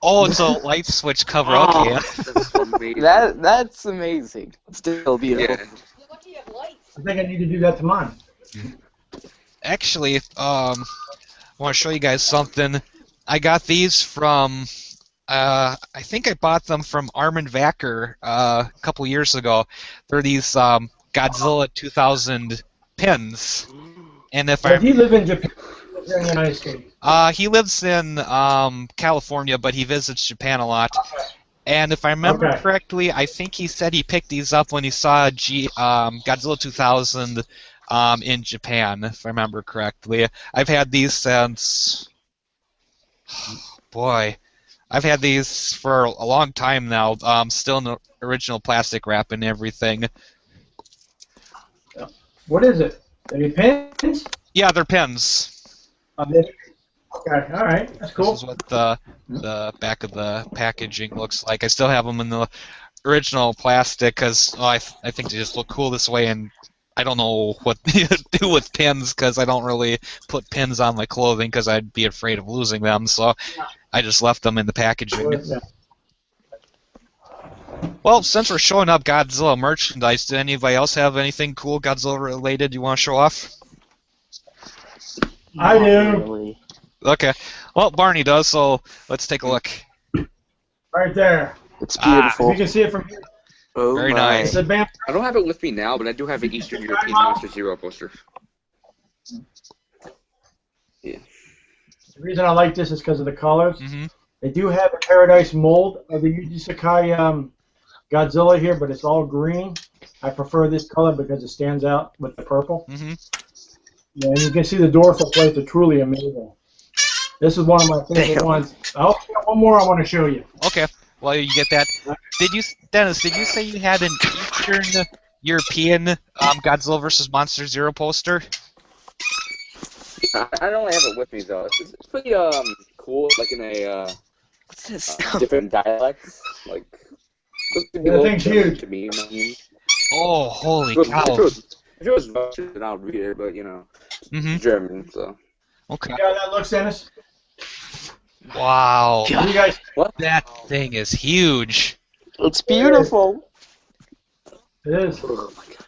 Oh, it's a light switch cover. Okay. That's amazing. That's amazing. Still beautiful. Yeah. I think I need to do that to mine. Actually, I want to show you guys something. I got these from, I think I bought them from Armin Vacker a couple years ago. They're these Godzilla 2000 pins. And if Does he live in Japan or here in the United States? he lives in California, but he visits Japan a lot. And if I remember correctly, I think he said he picked these up when he saw Godzilla 2000 in Japan, if I remember correctly. I've had these since... boy. I've had these for a long time now, still in the original plastic wrap and everything. What is it? Are they pins? Yeah, they're pins. Okay, all right, that's cool. This is what the back of the packaging looks like. I still have them in the original plastic because I think they just look cool this way, and I don't know what to do with pins because I don't really put pins on my clothing because I'd be afraid of losing them, so I just left them in the packaging. Well, since we're showing up Godzilla merchandise, did anybody else have anything cool Godzilla related you want to show off? I do. Really. Okay. Well, Barney does, so let's take a look. Right there. It's beautiful. You can see it from here. Oh Very my. nice. It's a bam. I don't have it with me now, but I do have an Eastern European Monster Zero poster. Yeah. The reason I like this is because of the colors. Mm-hmm. They do have a Paradise mold of the Yuji Sakai Godzilla here, but it's all green. I prefer this color because it stands out with the purple. Mm-hmm. Yeah, and you can see the dorsal plates are truly amazing. This is one of my favorite ones. Oh, one more I want to show you. Okay. Well, you get that. Dennis, did you say you had an Eastern European Godzilla vs. Monster Zero poster? I don't have it with me though. It's pretty cool, like in a What's this? different dialects. Like That thing's huge. to me. Oh, holy If cow. it was Russian, then I'll read it, but you know, Mm-hmm. German. So Okay. Yeah, that looks, Dennis. Wow. You guys, That thing is huge. It's beautiful. it is.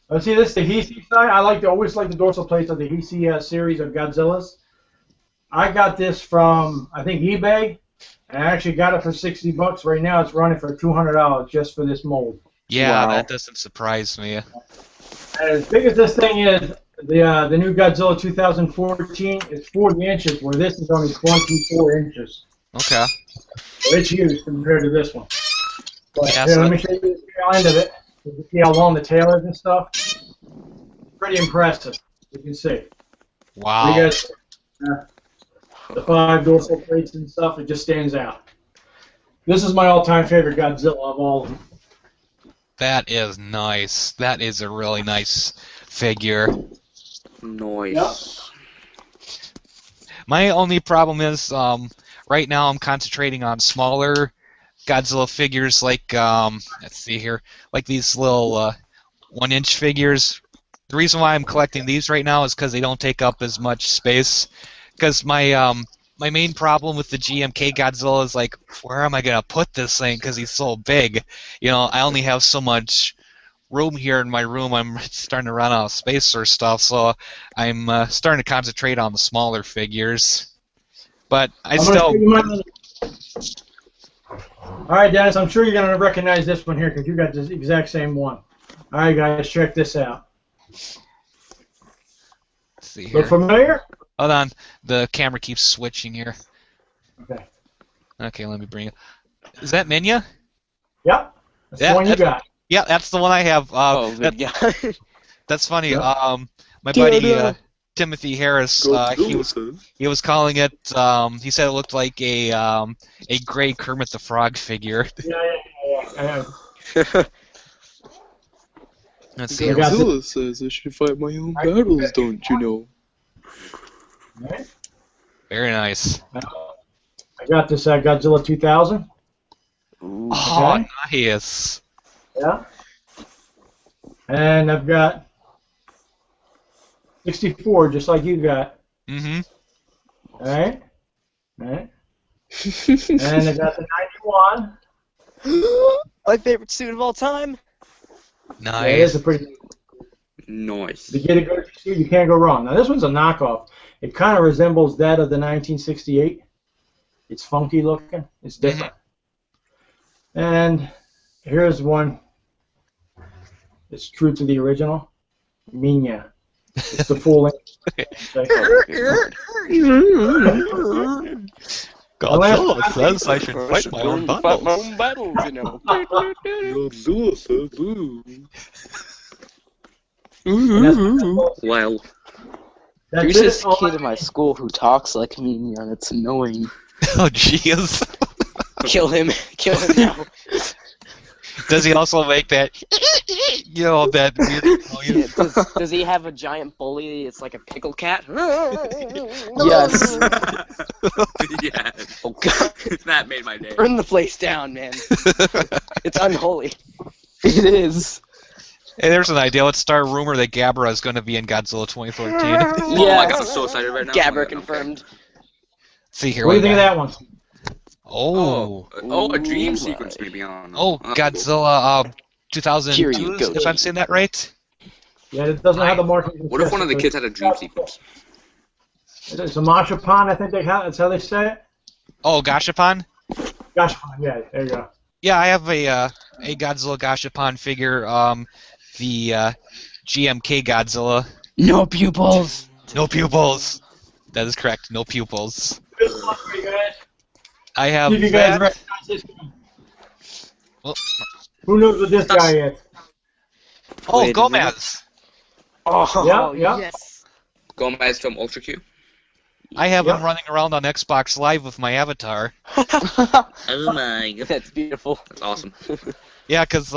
Let's see this, the Heisei side. I always like the dorsal plates of the Heisei series of Godzillas. I got this from, I think, eBay. And I actually got it for $60. Right now it's running for $200 just for this mold. Yeah, Wow. that doesn't surprise me. And as big as this thing is, the new Godzilla 2014 is 40 inches, where this is only 24 inches. Okay. So it's huge compared to this one. But Yeah, here, so let me show you the tail end of it. You can see how long the tail is and stuff. Pretty impressive, you can see. Wow. You guys, the 5 dorsal plates and stuff, it just stands out. This is my all-time favorite Godzilla of all of them. That is nice. That is a really nice figure. Nice. My only problem is, right now I'm concentrating on smaller Godzilla figures, like, let's see here, like these little 1-inch figures. The reason why I'm collecting these right now is because they don't take up as much space. Because my main problem with the GMK Godzilla is, like, where am I gonna put this thing? Because he's so big. You know, I only have so much room here in my room. I'm starting to run out of space or stuff, so I'm starting to concentrate on the smaller figures. But I still. All right, Dennis, I'm sure you're going to recognize this one here because you got the exact same one. All right, guys, check this out. Let's see here. Look familiar? Hold on. The camera keeps switching here. Okay. Okay, let me bring it. Is that Minya? Yep. That's the one you got. Yeah, that's the one I have. good guy. That's funny. Yeah. My buddy Timothy Harris, he was calling it. He said it looked like a gray Kermit the Frog figure. Yeah. Let's see. Godzilla says I should fight my own battles, don't you know? Right. Very nice. I got this Godzilla 2000. Oh, Okay. nice. Yeah. And I've got 64, just like you got. Mm-hmm. All right. And I got the 91. My favorite suit of all time. Nice. Yeah, it is a pretty. Nice. To get a good suit, you can't go wrong. Now this one's a knockoff. It kind of resembles that of the 1968. It's funky looking. It's different. And here's one. It's true to the original. Minya. It's the full length. Godzilla says I should fight my own battles, you know. Godzilla says Well, There's this kid in my school who talks like me, and it's annoying. Oh, jeez. Kill him now. Does he also make that, that weird noise? Does he have a giant bully? It's like a pickle cat. Yes. yes. Oh God! That made my day. Burn the place down, man. It's unholy. It is. Hey, there's an idea. Let's start a rumor that Gamera is going to be in Godzilla 2014. Oh my God, I'm so excited right now. Gabber confirmed. See here. What do you think of that one? Oh. A dream sequence maybe on. Oh, Godzilla 2002, if I'm saying that right? Yeah, it doesn't have the marking. What if one of the kids had a dream sequence? It's a Mashapan, I think that's how they say it. Oh, Gashapon? Gashapon, yeah, there you go. Yeah, I have a Godzilla Gashapon figure, the GMK Godzilla. No pupils. No pupils. That is correct, no pupils. Good luck for you guys. I have See if you guys that. recognize this one. Well, Who knows what this guy is? oh, Wait a Gomez. Oh, Yeah. yes. Gomez from Ultra Q. I have Yep. him running around on Xbox Live with my avatar. Oh my God. That's beautiful. That's awesome. Yeah, because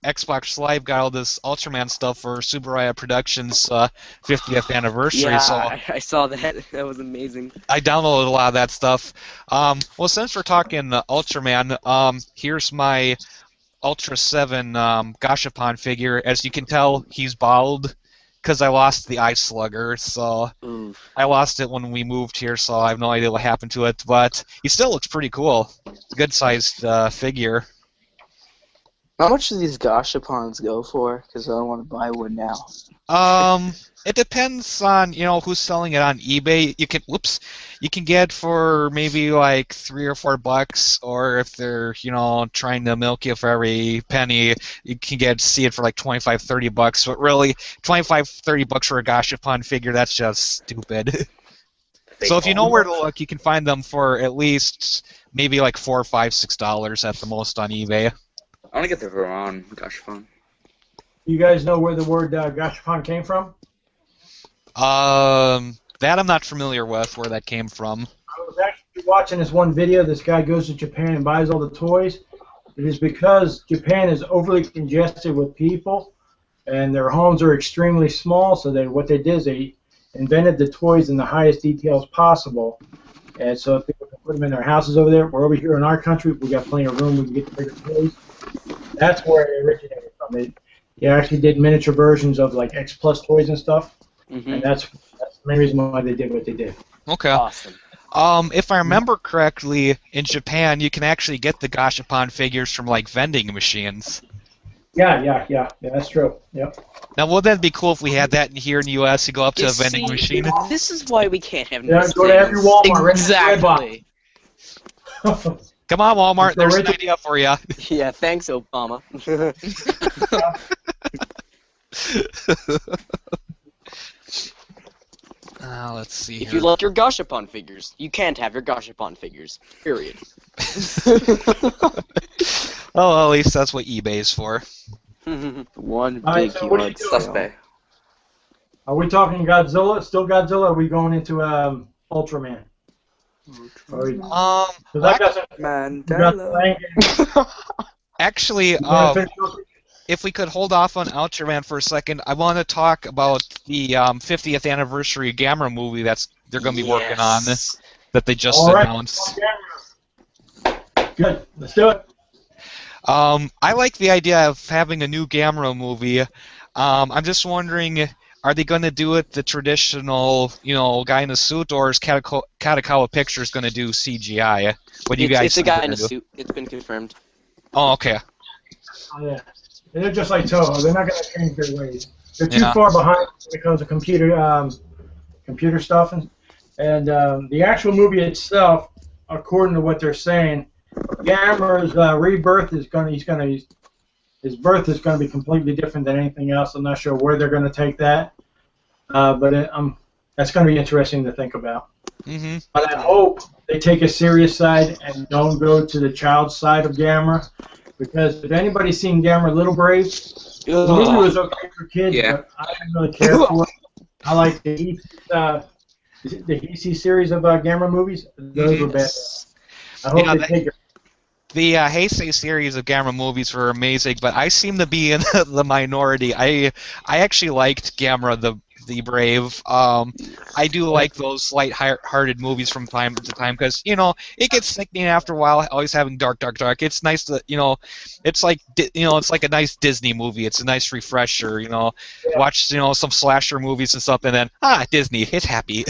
Xbox Live got all this Ultraman stuff for Subaraya Productions' 50th anniversary, Yeah, so I saw that. That was amazing. I downloaded a lot of that stuff. Well, since we're talking Ultraman, here's my Ultra 7 Gashapon figure. As you can tell, he's bald because I lost the Eye Slugger, so Oof. I lost it when we moved here, so I have no idea what happened to it, but he still looks pretty cool. Good-sized figure. How much do these Gashapons go for? Because I want to buy one now. It depends on who's selling it on eBay. You can get for maybe like $3 or $4, or if they're trying to milk you for every penny, you can see it for like $25-30. But really, $25-30 for a Gashapon figure, that's just stupid. So if you know where to look, you can find them for at least maybe like $4, $5, $6 at the most on eBay. I want to get the Varan Gashapon. You guys know where the word Gashapon came from? That I'm not familiar with where that came from. I was actually watching this one video. This guy goes to Japan and buys all the toys. it is because Japan is overly congested with people, and their homes are extremely small. So what they did is they invented the toys in the highest details possible, and so people can put them in their houses over there. We're over here in our country, we got plenty of room. We can get the bigger toys. That's where it originated from. They actually did miniature versions of like X Plus toys and stuff, and that's the main reason why they did what they did. Okay. Awesome. If I remember correctly, in Japan you can actually get the Gashapon figures from like vending machines. Yeah, that's true. Yep. Now, wouldn't that be cool if we had that in here in the U.S.? You go up to a vending machine. This is why we can't have Yeah, nice go to every things. Walmart. Exactly. Come on, Walmart. There's an right idea for you. Yeah, thanks, Obama. Let's see If here. you like your Gashapon figures, you can't have your Gashapon figures. Period. Oh, at least that's what eBay's for. One All right, big so what are you yard doing? sale. Suspect. Are we talking Godzilla? Still Godzilla? Or are we going into Ultraman? Because I got some. Mandela. Actually, You wanna finish up? if we could hold off on Ultraman for a second, I want to talk about the 50th anniversary Gamera movie they're going to be working on, that they just All right. announced. Good. Let's do it. I like the idea of having a new Gamera movie. I'm just wondering, are they going to do it the traditional, guy in a suit, or is Katakawa Pictures going to do CGI? What do you guys It's a think guy they're in a gonna do? suit. It's been confirmed. Oh, okay. Oh, yeah. They're just like Toho. They're not going to change their ways. They're too Yeah. far behind when it comes to computer stuff, and the actual movie itself, according to what they're saying, Gamera's rebirth is his birth is going to be completely different than anything else. I'm not sure where they're going to take that, but that's going to be interesting to think about. Mm-hmm. But I hope they take a serious side and don't go to the child side of Gamera, because if anybody's seen Gamera Little Brave, the movie was okay for kids, Yeah. but I didn't really care for it. I like the Heisei series of Gamera movies. Those were bad. I hope Yeah, they take it. The Heisei series of Gamera movies were amazing, but I seem to be in the minority. I actually liked Gamera the Brave. I do like those light-hearted movies from time to time, because it gets sickening after a while. Always having dark. It's nice to it's like it's like a nice Disney movie. It's a nice refresher. Watch some slasher movies and stuff, and then Disney, it's happy.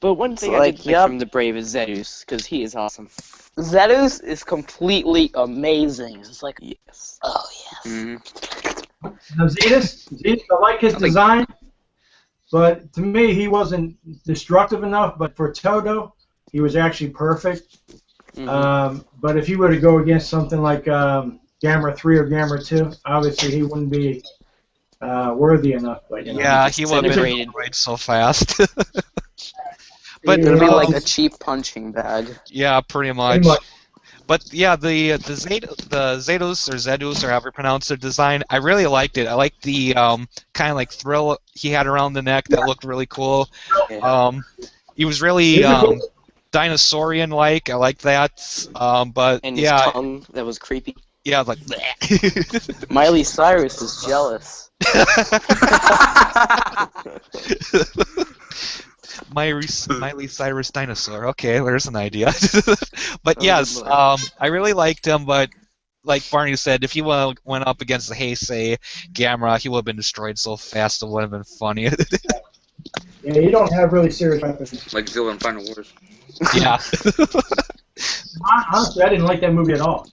But one thing I did like from the Brave is Zedus, because he is awesome. Zedus is completely amazing. It's like, Yes. oh yes. Mm-hmm. Now, Zedus, I like his design, but to me, he wasn't destructive enough. But for Todo, he was actually perfect. But if he were to go against something like Gamera 3 or Gamera 2, obviously he wouldn't be worthy enough. But, Yeah, he would have been disintegrated. destroyed so fast. But It would be like um, a cheap punching bag. yeah, pretty much. But yeah, the Zedos or Zedus or however you pronounce their design, I really liked it. I liked the kind of like thrill he had around the neck that looked really cool. He was really dinosaurian-like. I liked that. But And his yeah, tongue, that was creepy. yeah, like. Miley Cyrus is jealous. Miley Cyrus dinosaur. Okay, there's an idea. But yes, I really liked him. But like Barney said, if he went up against the Heisei Gamera, he would have been destroyed so fast. It would have been funny. Yeah, you don't have really serious weapons. Like Godzilla and Final Wars. Yeah. Honestly, I didn't like that movie at all.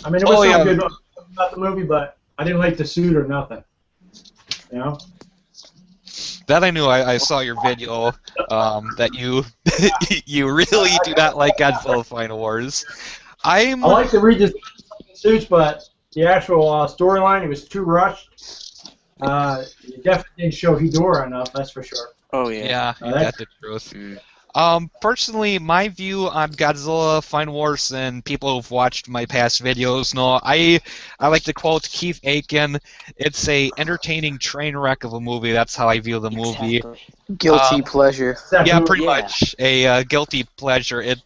I mean, it was so good about the movie, but I didn't like the suit or nothing. That I knew. I saw your video that you you really do not like Godzilla Final Wars. I like the redesign suits, but the actual storyline, it was too rushed. It definitely didn't show Hedorah enough, that's for sure. Oh, yeah. Yeah, that's the truth. Personally, my view on Godzilla, Final Wars, and people who've watched my past videos know I like to quote Keith Aiken. It's a entertaining train wreck of a movie. That's how I view the movie. Exactly. Guilty pleasure. Yeah, pretty Yeah. much a guilty pleasure. It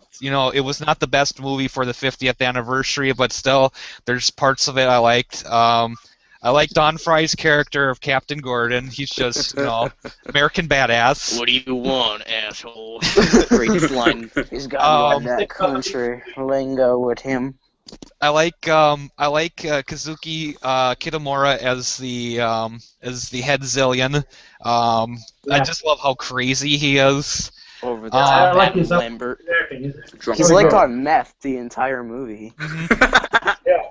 was not the best movie for the 50th anniversary, but still, there's parts of it I liked. I like Don Fry's character of Captain Gordon. He's just, American badass. What do you want, asshole? Greatest line. He's got that country lingo with him. I like Kazuki Kitamura as the head zillion. I just love how crazy he is. Over the I top, like Adam his Lambert. He's like on meth the entire movie.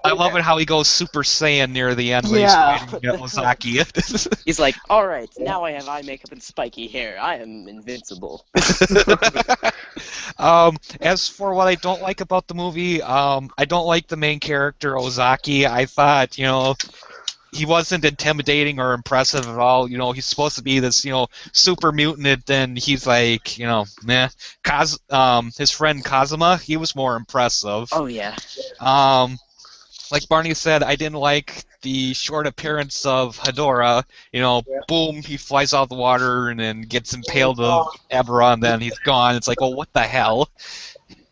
I love it how he goes Super Saiyan near the end when Yeah. he's fighting Ozaki. He's like, alright, now I have eye makeup and spiky hair. I am invincible. As for what I don't like about the movie, I don't like the main character, Ozaki. I thought, he wasn't intimidating or impressive at all. He's supposed to be this, super mutant, and then he's like, meh. His friend Kazuma, he was more impressive. Oh, yeah. Like Barney said, I didn't like the short appearance of Hedora. Boom, he flies out of the water and then gets impaled of Abra, and then he's gone. It's like, well, what the hell?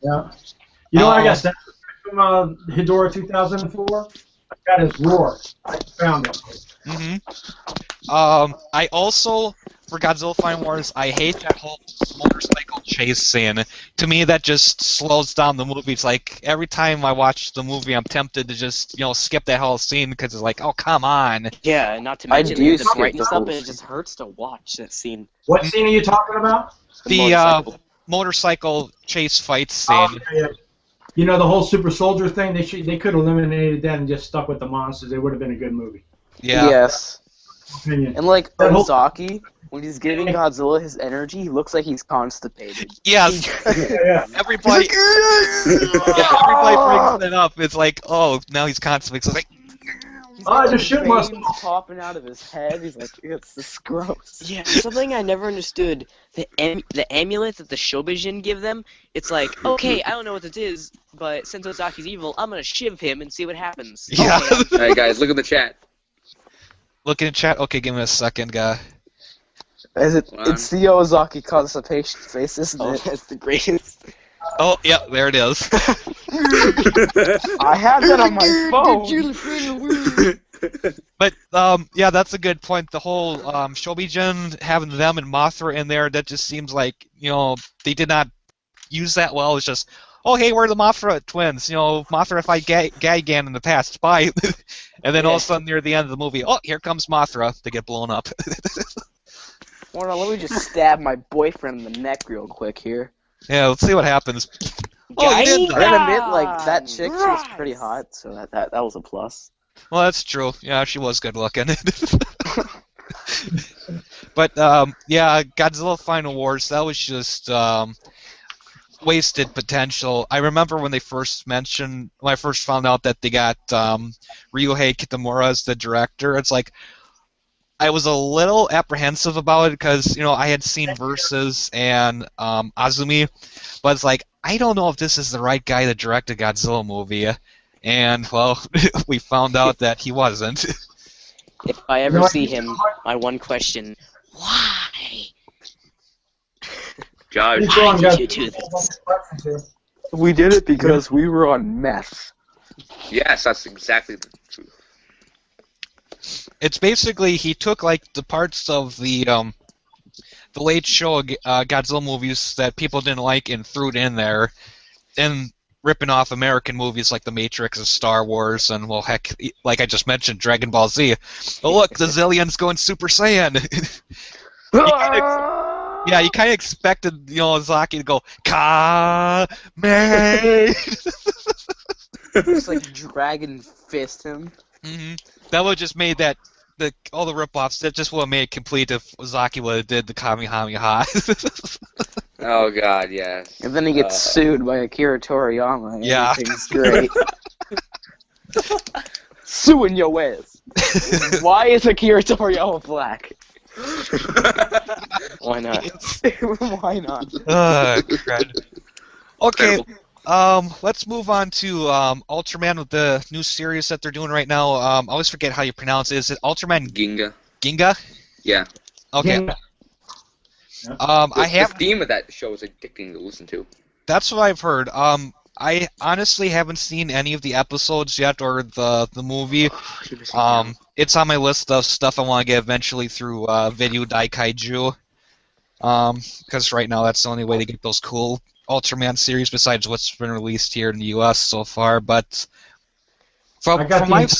Yeah. I got that from Hedora 2004? I got his roar. I found it. I also, for Godzilla Final Wars, I hate that whole motorcycle chase scene. To me, that just slows down the movie. It's like every time I watch the movie, I'm tempted to just, skip that whole scene because it's like, oh, come on. Yeah, not to mention do the skip brightness the up, whole and it just hurts to watch that scene. What scene are you talking about? The motorcycle chase fight scene. Oh, yeah. The whole super soldier thing, they could have eliminated that and just stuck with the monsters. It would have been a good movie. Yeah. Yes. Opinion. And like That whole- Ozaki, when he's giving Godzilla his energy, he looks like he's constipated. Yes. Yeah. Everybody brings it up. It's like, oh, now he's constipated. So it's like, He's I got just shit veins myself. popping out of his head. He's like, it's this gross. Yeah, something I never understood. The amulet that the Shobijin give them, it's like, okay, I don't know what this is, but since Ozaki's evil, I'm gonna shiv him and see what happens. Yeah. Okay, Alright, guys, look at the chat. Look in chat. Okay, give me a second, guy. It's the Ozaki constipation face, isn't oh, it? that's the greatest. Oh, yeah, there it is. I have that on my phone. But yeah, that's a good point. The whole Shobijin having them and Mothra in there, that just seems like they did not use that well. It's just, oh hey, we're the Mothra twins. Mothra fight Gigan in the past. Bye. And then all of a sudden near the end of the movie, oh here comes Mothra to get blown up. Hold on, let me just stab my boyfriend in the neck real quick here. Yeah, let's see what happens. Oh, you did I that. gotta admit, like that chick, she was pretty hot, so that was a plus. Well, that's true. Yeah, she was good looking. But yeah, Godzilla Final Wars, that was just wasted potential. I remember when I first found out that they got Ryuhei Kitamura as the director. It's like I was a little apprehensive about it because I had seen Versus and Azumi, but it's like I don't know if this is the right guy to direct a Godzilla movie. And well, we found out that he wasn't. If I ever see him, my one question, why? Josh. Why did you do this? We did it because we were on meth. Yes, that's exactly the truth. It's basically he took like the parts of the late show Godzilla movies that people didn't like and threw it in there, and ripping off American movies like The Matrix and Star Wars and, well, heck, like I just mentioned, Dragon Ball Z. Oh, look, the Zillion's going Super Saiyan. Yeah, you kind of expected, Ozaki to go, Ka-me! Just like dragon fist him. That would have just made all the rip-offs, that just would have made it complete if Ozaki would have did the Kamehameha. Oh god, yes. And then he gets sued by Akira Toriyama. And Yeah. Everything's great. Suing your ass. Why is Akira Toriyama black? Why not? Why not? Crud. Okay, Incredible. let's move on to Ultraman with the new series that they're doing right now. I always forget how you pronounce it. Is it Ultraman Ginga. Ginga? Yeah. Okay. Yeah. I have. The theme of that show is addicting to listen to. That's what I've heard. I honestly haven't seen any of the episodes yet or the movie. It's on my list of stuff I want to get eventually through Video Dai Kaiju. Because right now that's the only way to get those cool Ultraman series besides what's been released here in the U.S. so far. But from what I've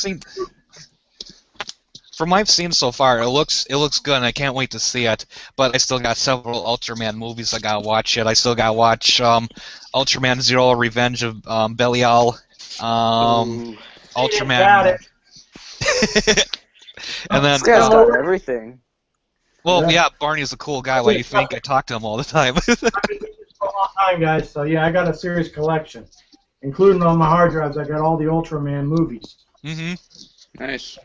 seen so far, it looks good, and I can't wait to see it. But I still got several Ultraman movies I gotta watch yet. I still gotta watch Ultraman Zero: Revenge of Belial, Ultraman. Got it. And then, This guy's got everything. well, Yeah. yeah, Barney's a cool guy. Why do you think? I talk to him all the time. I've been doing this for a long time, guys. So yeah, I got a serious collection, including on my hard drives. I got all the Ultraman movies. Nice.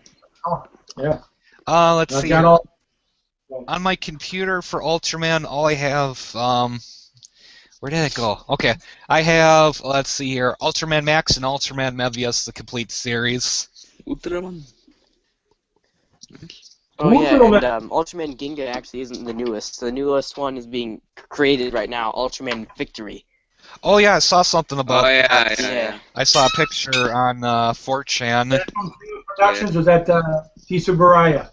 Oh, yeah. Let's I see. got all. On my computer for Ultraman, all I have, where did it go? Okay, I have, let's see here, Ultraman Max and Ultraman Mevius, the complete series. Ultraman. Oh yeah, Ultraman. and Ultraman Ginga actually isn't the newest. The newest one is being created right now, Ultraman Victory. Oh yeah, I saw something about Oh yeah, that. yeah. I saw a picture on 4chan. That from Freedom Productions was at T. Subaraya.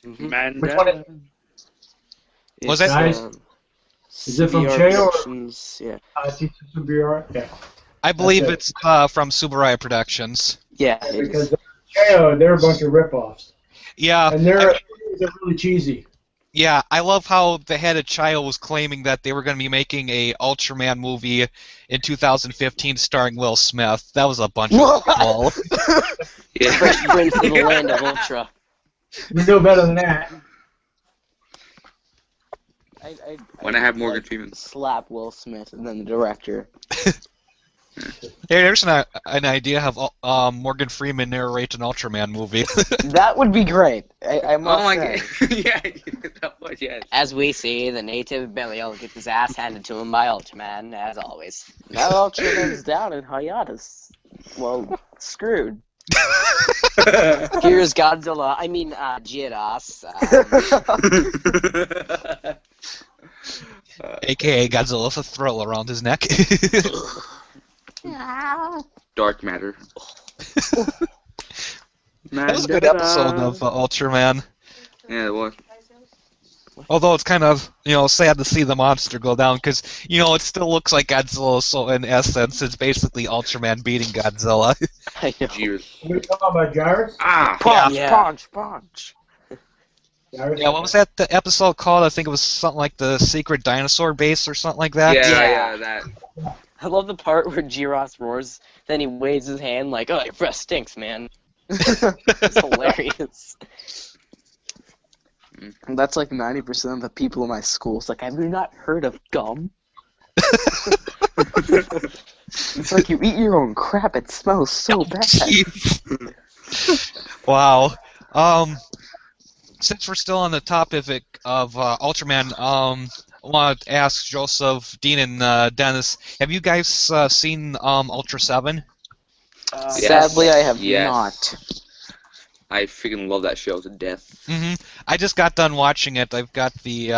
Mhm. Which one is Was it? Nice. Is it from CBR Cheo or- Productions, yeah. T. Subaraya? Yeah. I believe That's it's from Subaraya Productions. Yeah, it is. Because Cheo, they're a bunch of rip-offs. Yeah, And they're really cheesy. yeah, I love how the head of Chio was claiming that they were going to be making a Ultraman movie in 2015 starring Will Smith. That was a bunch of bull. Yeah. Prince of the Land of Ultra. We know better than that. When I have Morgan Freeman. Slap Will Smith and then the director. Hey, there's an idea of Morgan Freeman narrate an Ultraman movie. That would be great. I Oh must my say. god. Yeah, that was, yes. As we see, the native Belial gets his ass handed to him by Ultraman, as always. Now Ultraman's down and Hayata's, well, screwed. Here's Godzilla, Jiras. AKA Godzilla with a throw around his neck. Dark matter. That was a good episode of Ultraman. Yeah, it was. Although it's kind of, sad to see the monster go down, because, it still looks like Godzilla, so in essence, it's basically Ultraman beating Godzilla. I know. Cheers. Are we talking about Gyrus? Ah! Punch, Yeah. punch. Gyrus? Yeah, what was that the episode called? I think it was something like the Secret Dinosaur Base or something like that. Yeah, that. I love the part where Jiras roars, then he waves his hand like, oh, your breath stinks, man. It's hilarious. That's like 90% of the people in my school. It's like, have you not heard of gum? It's like you eat your own crap. It smells so bad. Wow. Since we're still on the topic of Ultraman, I want to ask Joseph, Dean, and Dennis, have you guys seen Ultra 7? Sadly, I have Yes. not. I freaking love that show to death. Mm-hmm. I just got done watching it. I've got the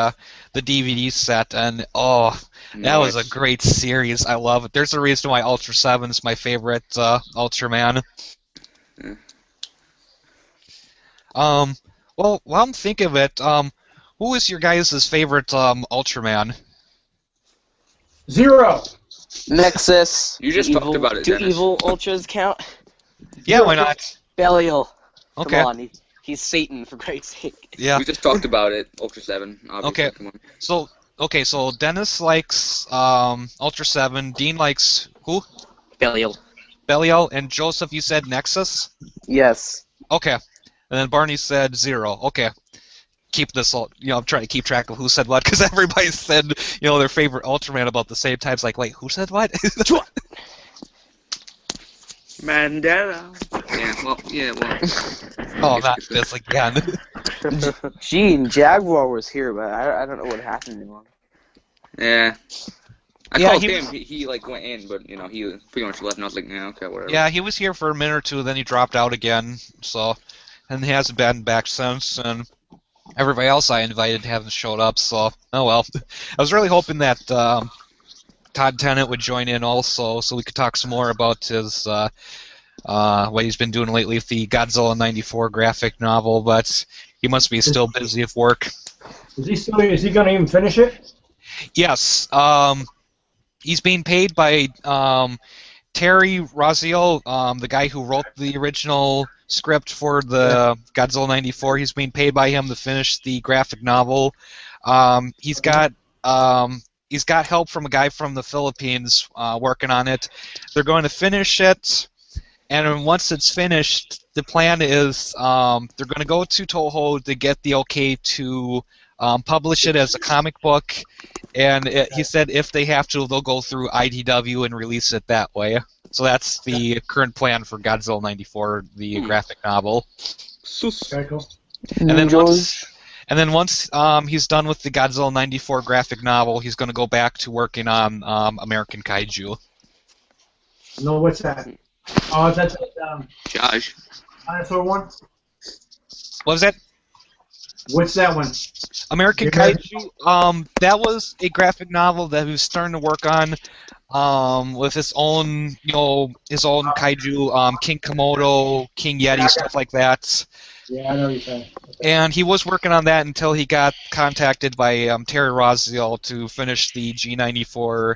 DVD set, and that was a great series. I love it. There's a reason why Ultra 7 is my favorite Ultraman. Yeah. Well, while I'm thinking of it, who is your guys' favorite Ultraman? Zero. Nexus. You just talked about it, Do Dennis. evil Ultras count? Yeah, why not? Belial. Okay. Come on, he's Satan, for Christ's sake. Yeah. We just talked about it. Ultra 7, obviously. Okay. Come on. So Dennis likes Ultra 7. Dean likes who? Belial. Belial, and Joseph, you said Nexus? Yes. Okay. And then Barney said Zero. Okay. Keep this all, I'm trying to keep track of who said what, because everybody said, their favorite Ultraman about the same time. It's like, wait, who said what? Mandela. Yeah, well. Oh, not this again. Gene Jaguar was here, but I don't know what happened to him. Yeah. I Yeah, called he him. He like went in, but you know he pretty much left, and I was like, yeah, okay, whatever. Yeah, he was here for a minute or two, then he dropped out again. So, and he hasn't been back since. And everybody else I invited hasn't showed up. So, oh well. I was really hoping that Todd Tennant would join in also, so we could talk some more about his what he's been doing lately with the Godzilla '94 graphic novel. But he must be still busy with work. Is he going to even finish it? Yes. He's being paid by Terry Rossio, the guy who wrote the original script for the Godzilla '94. He's being paid by him to finish the graphic novel. He's got help from a guy from the Philippines working on it. They're going to finish it, and then once it's finished, the plan is they're going to go to Toho to get the okay to publish it as a comic book. And he said if they have to, they'll go through IDW and release it that way. So that's the current plan for Godzilla '94, the graphic novel. Okay, cool. And then once he's done with the Godzilla '94 graphic novel, he's going to go back to working on American Kaiju. No, what's that? Oh, that's Josh. dinosaur one? What was that? What's that one? American Kaiju. That was a graphic novel that he was starting to work on, with his own, his own kaiju, King Komodo, King Yeti, stuff like that. Yeah, I know what you're saying. Okay. And he was working on that until he got contacted by Terry Rossio to finish the G94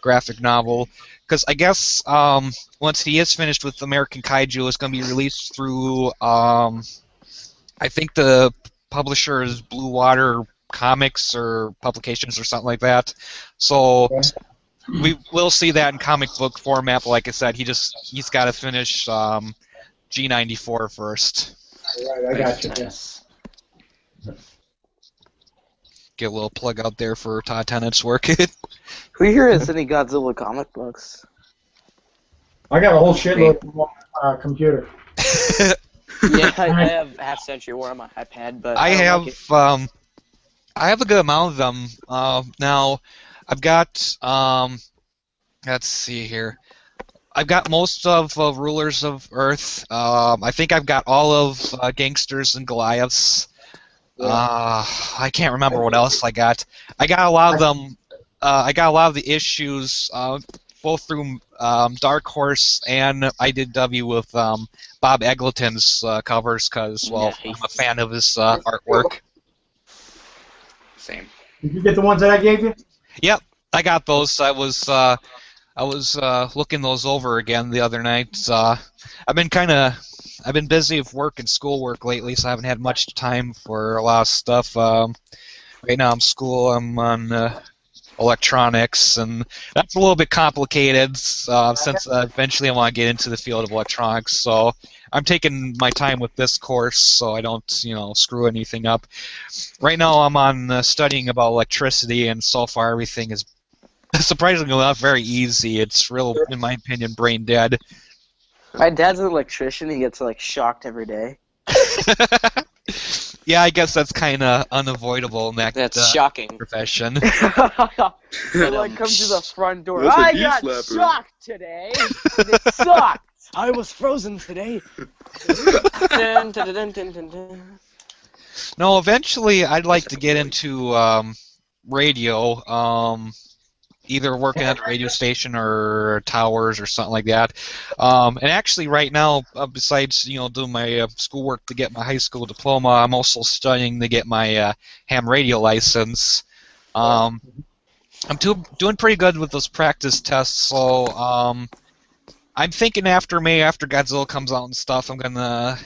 graphic novel. Because I guess once he is finished with American Kaiju, it's going to be released through, I think the publisher is Blue Water Comics or Publications or something like that. So we will see that in comic book format. But like I said, he's got to finish G94 first. Right, I got you. Nice. Get a little plug out there for Todd Tennant's work. Who here has any Godzilla comic books? I got a whole shitload on my computer. Yeah, I have Half Century War on my iPad, but I don't like it. I have a good amount of them. Now, I've got, let's see here. I've got most of Rulers of Earth. I think I've got all of Gangsters and Goliaths. I can't remember what else I got. I got a lot of them. I got a lot of the issues, both through Dark Horse and IDW with Bob Eggleton's covers, because, well, I'm a fan of his artwork. Same. Did you get the ones that I gave you? Yep, I got those. I was looking those over again the other night. I've been busy with work and schoolwork lately, so I haven't had much time for a lot of stuff. Right now I'm on electronics, and that's a little bit complicated since eventually I want to get into the field of electronics. So I'm taking my time with this course so I don't, screw anything up. Right now I'm on studying about electricity, and so far everything is surprisingly not very easy. It's real, in my opinion, brain dead. My dad's an electrician. He gets shocked every day. Yeah, I guess that's kind of unavoidable in That's shocking. profession. He come to the front door. That's a I knee got slapper. shocked today. And it sucked. I was frozen today. No, eventually I'd like to get into radio, either working at a radio station or towers or something like that. And actually, right now, besides doing my schoolwork to get my high school diploma, I'm also studying to get my ham radio license. I'm doing pretty good with those practice tests, so I'm thinking after Godzilla comes out and stuff, I'm gonna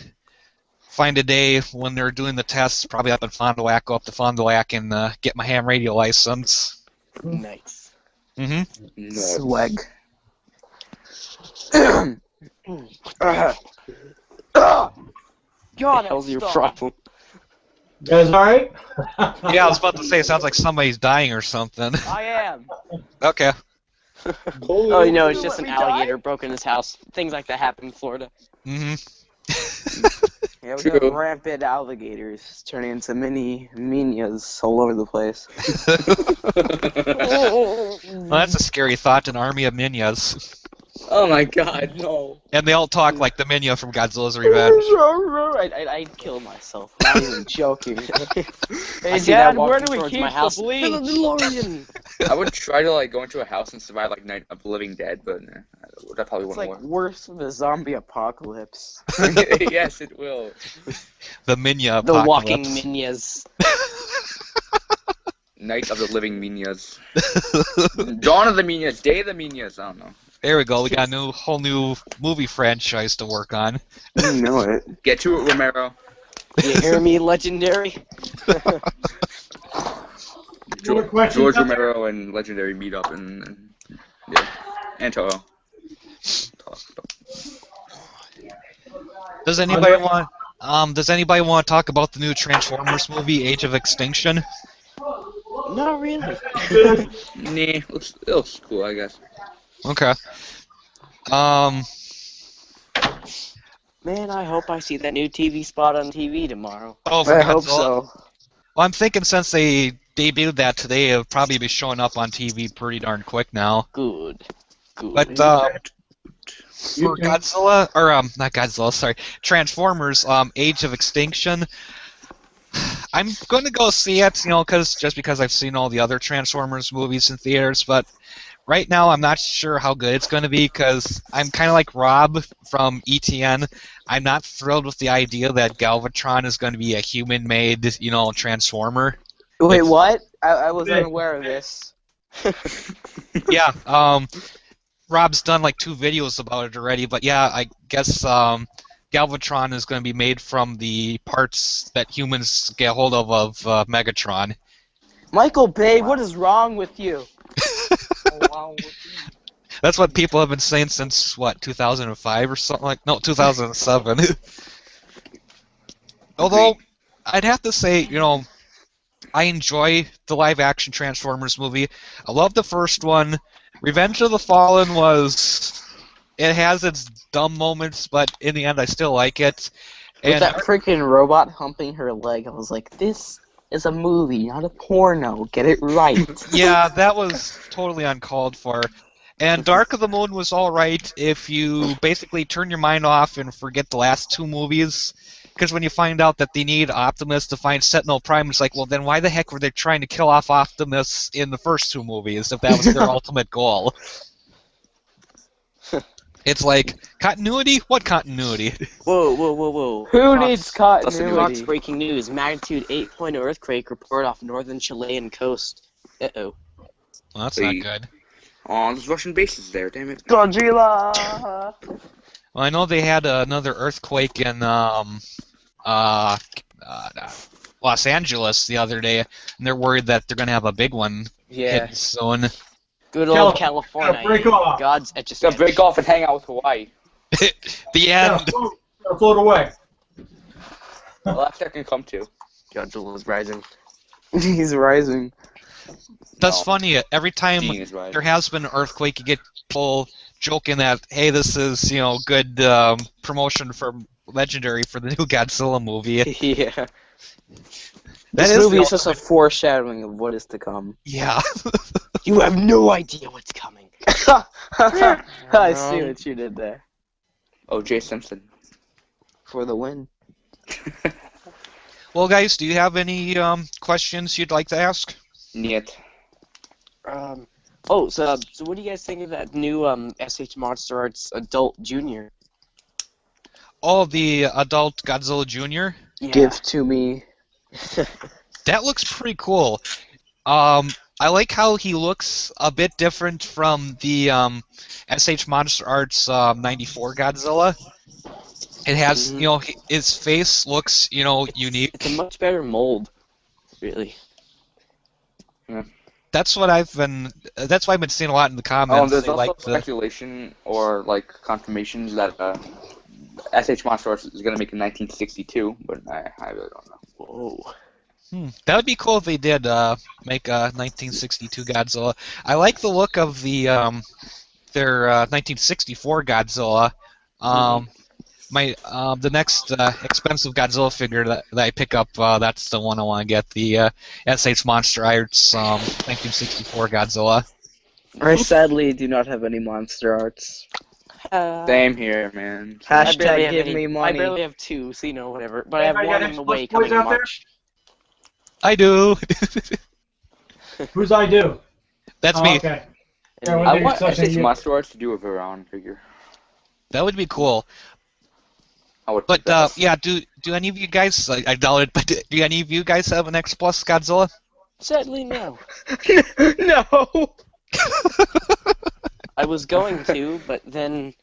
find a day when they're doing the tests, probably up in Fond du Lac, go up to Fond du Lac and get my ham radio license. Nice. Mm-hmm. Swag. God, What the hell's your problem? You guys all right? Yeah, I was about to say, it sounds like somebody's dying or something. I am. Okay. Oh, it's just an alligator broke in his house. Things like that happen in Florida. Mm-hmm. Yeah, we True. got rampant alligators turning into mini Minas all over the place. Well, that's a scary thought, an army of Minyas. Oh my god, no. And they all talk like the Minya from Godzilla's Revenge. I'd kill myself. I'm not even joking. Hey, see that Dad, where walking do we towards keep my house. the DeLorean? I would try to like go into a house and survive like Night of the Living Dead, but that probably It's wouldn't like worse than the zombie apocalypse. work. Yes, it will. The Minya The walking apocalypse. Minyas. Night of the Living Minyas. Dawn of the Minyas. Day of the Minyas. I don't know. There we go. We got a whole new movie franchise to work on. You know it. Get to it, Romero. You hear me, Legendary? Any other questions George out there? Romero and Legendary meet up and yeah, and Toho. Does anybody want? Does anybody want to talk about the new Transformers movie, Age of Extinction? Not really. Nah, it looks cool, I guess. Okay. Man, I hope I see that new TV spot on TV tomorrow. Oh, for I Godzilla. hope so. Well, I'm thinking since they debuted that today, it'll probably be showing up on TV pretty darn quick now. Good. Good. But for Godzilla, or not Godzilla, sorry, Transformers, Age of Extinction, I'm going to go see it, just because I've seen all the other Transformers movies in theaters, but right now I'm not sure how good it's going to be, because I'm kind of like Rob from ETN. I'm not thrilled with the idea that Galvatron is going to be a human-made, Transformer. Wait, what? I was unaware of this. Yeah, Rob's done like 2 videos about it already, but yeah, I guess Galvatron is going to be made from the parts that humans get hold of Megatron. Michael Bay, what is wrong with you? That's what people have been saying since, 2005 or something like... No, 2007. Although, I'd have to say, I enjoy the live-action Transformers movie. I love the first one. Revenge of the Fallen it has its dumb moments, but in the end I still like it. With And that freaking robot humping her leg, I was like, this is a movie, not a porno. Get it right. yeah, that was totally uncalled for. And Dark of the Moon was alright if you basically turn your mind off and forget the last 2 movies. Because when you find out that they need Optimus to find Sentinel Prime, it's like, well, then why the heck were they trying to kill off Optimus in the first 2 movies if that was their ultimate goal? It's like, continuity? What continuity? Whoa. Who needs Fox continuity? breaking news. Magnitude 8.0 earthquake reported off northern Chilean coast. Uh-oh. Well, that's not good. Oh, there's Russian bases there, damn it. Godzilla! Well, I know they had another earthquake in Los Angeles the other day, and they're worried that they're going to have a big one Yeah. hit soon. Good old California. Break off. God's etch a Gotta break off and hang out with Hawaii. The end. Gotta float away. Well, that's that can come to. Godzilla's rising. He's rising. That's No. funny. Every time Gene is right. there has been an earthquake, you get people joking that, hey, this is, good promotion for Legendary for the new Godzilla movie. Yeah. This is movie the is just a foreshadowing of what is to come. Yeah. You have no idea what's coming. I see what you did there. O.J. Simpson. For the win. Well, guys, do you have any questions you'd like to ask? Niet. So what do you guys think of that new SH Monster Arts Adult Junior? Oh, the adult Godzilla Jr.? Yeah. Give to me. That looks pretty cool. I like how he looks a bit different from the SH Monster Arts 94 Godzilla. It has, his face looks, unique. It's a much better mold, really. That's why I've been seeing a lot in the comments. There's They also like the, speculation or like confirmations that SH Monster Arts is gonna make in 1962, but I really don't know. Whoa. that would be cool if they did make a 1962 Godzilla. I like the look of the their 1964 Godzilla. the next expensive Godzilla figure that I pick up, that's the one I want to get, the SH Monster Arts 1964 Godzilla. I sadly do not have any Monster Arts. Same here, man. Hashtag give me I money. barely have 2, so whatever. But I have Anybody one got on the X-Plus way toys coming in out there? March. I do. Who's I do? That's Oh, me. okay. And Yeah, I Maybe want such a SH year. Monster Arts to do a Varan figure. That would be cool. I would But pick that up. yeah, do any of you guys? I doubt it. But do any of you guys have an X Plus Godzilla? Sadly, no. No. I was going to, but then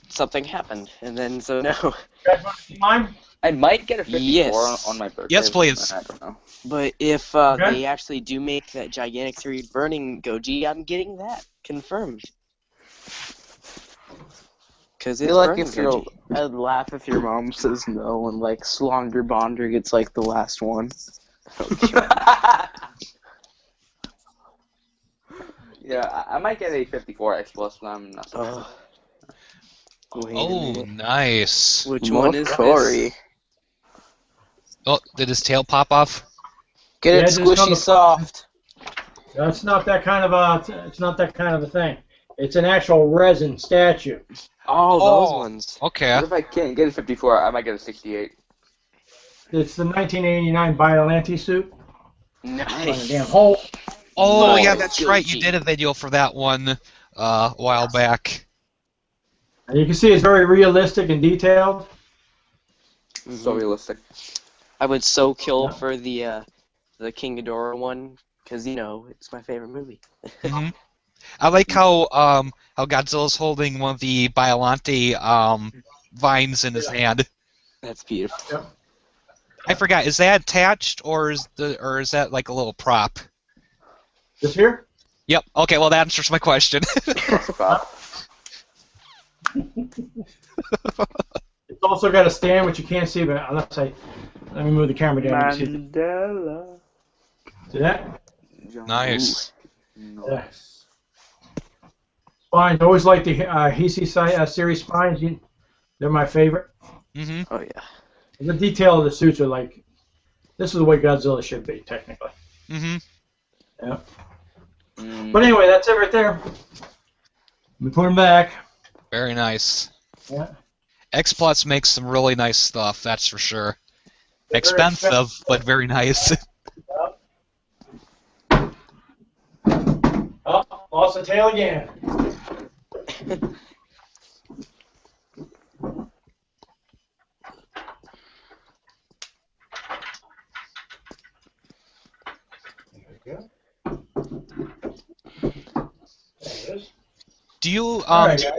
something happened, and then so no. You guys want to see mine? I might get a 54 Yes. on my birthday. Yes, please. I don't know. But if Okay. they actually do make that gigantic series burning Goji, I'm getting that confirmed. Because I it's feel like burning if you're, Goji. I'd laugh if your mom says no and like Slonger Bonder gets like the last one. Yeah, I might get a 54 X Plus, but I'm not so sure. Wait a Oh, minute. nice. Which one is Corey. this? Oh, did his tail pop off? Get Yeah, it just come squishy to- soft. It's not that kind of a. It's not that kind of a thing. It's an actual resin statue. Oh, Oh. those ones. Okay. What if I can't get a 54? I might get a 68. It's the 1989 Biollante suit. Nice. Damn hole. Oh, Nice. yeah, that's right. You Goji. did a video for that one a while back. And you can see it's very realistic and detailed. So realistic. I would so kill Yeah. for the King Ghidorah one, because it's my favorite movie. hmm I like how Godzilla's holding one of the Biollante vines in his hand. That's beautiful. I forgot. Is that attached or is that like a little prop? This here? Yep. Okay. Well, that answers my question. It's also got a stand which you can't see, but unless let me move the camera down. You can Mandela. see that? Nice. No. Yeah. Spines. I always like the Heisei series spines. They're my favorite. hmm Oh yeah. The detail of the suits are like, this is the way Godzilla should be, technically. hmm Yeah. Mm. But anyway, that's it right there. Let me put them back. Very nice. Yeah. X Plus makes some really nice stuff. That's for sure. Very Expensive, but very nice. Oh, lost the tail again. There it is. Do you All right, guys.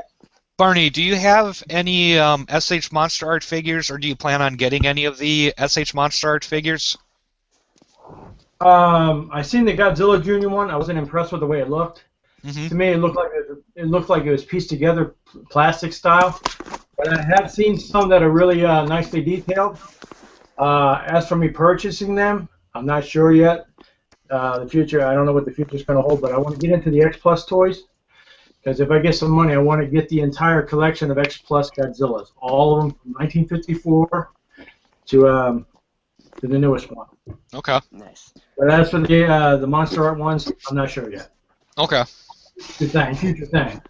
Barney, do you have any SH Monster Art figures, or do you plan on getting any of the SH Monster Art figures? I seen the Godzilla Junior one. I wasn't impressed with the way it looked. hmm To me, it looked like it was pieced together, plastic style. But I have seen some that are really nicely detailed. As for me purchasing them, I'm not sure yet. The future, I don't know what the future is going to hold, but I want to get into the X Plus toys. Because if I get some money, I want to get the entire collection of X Plus Godzillas, all of them from 1954 to the newest one. Okay. Nice. But as for the Monster Art ones, I'm not sure yet. Okay. Future thing.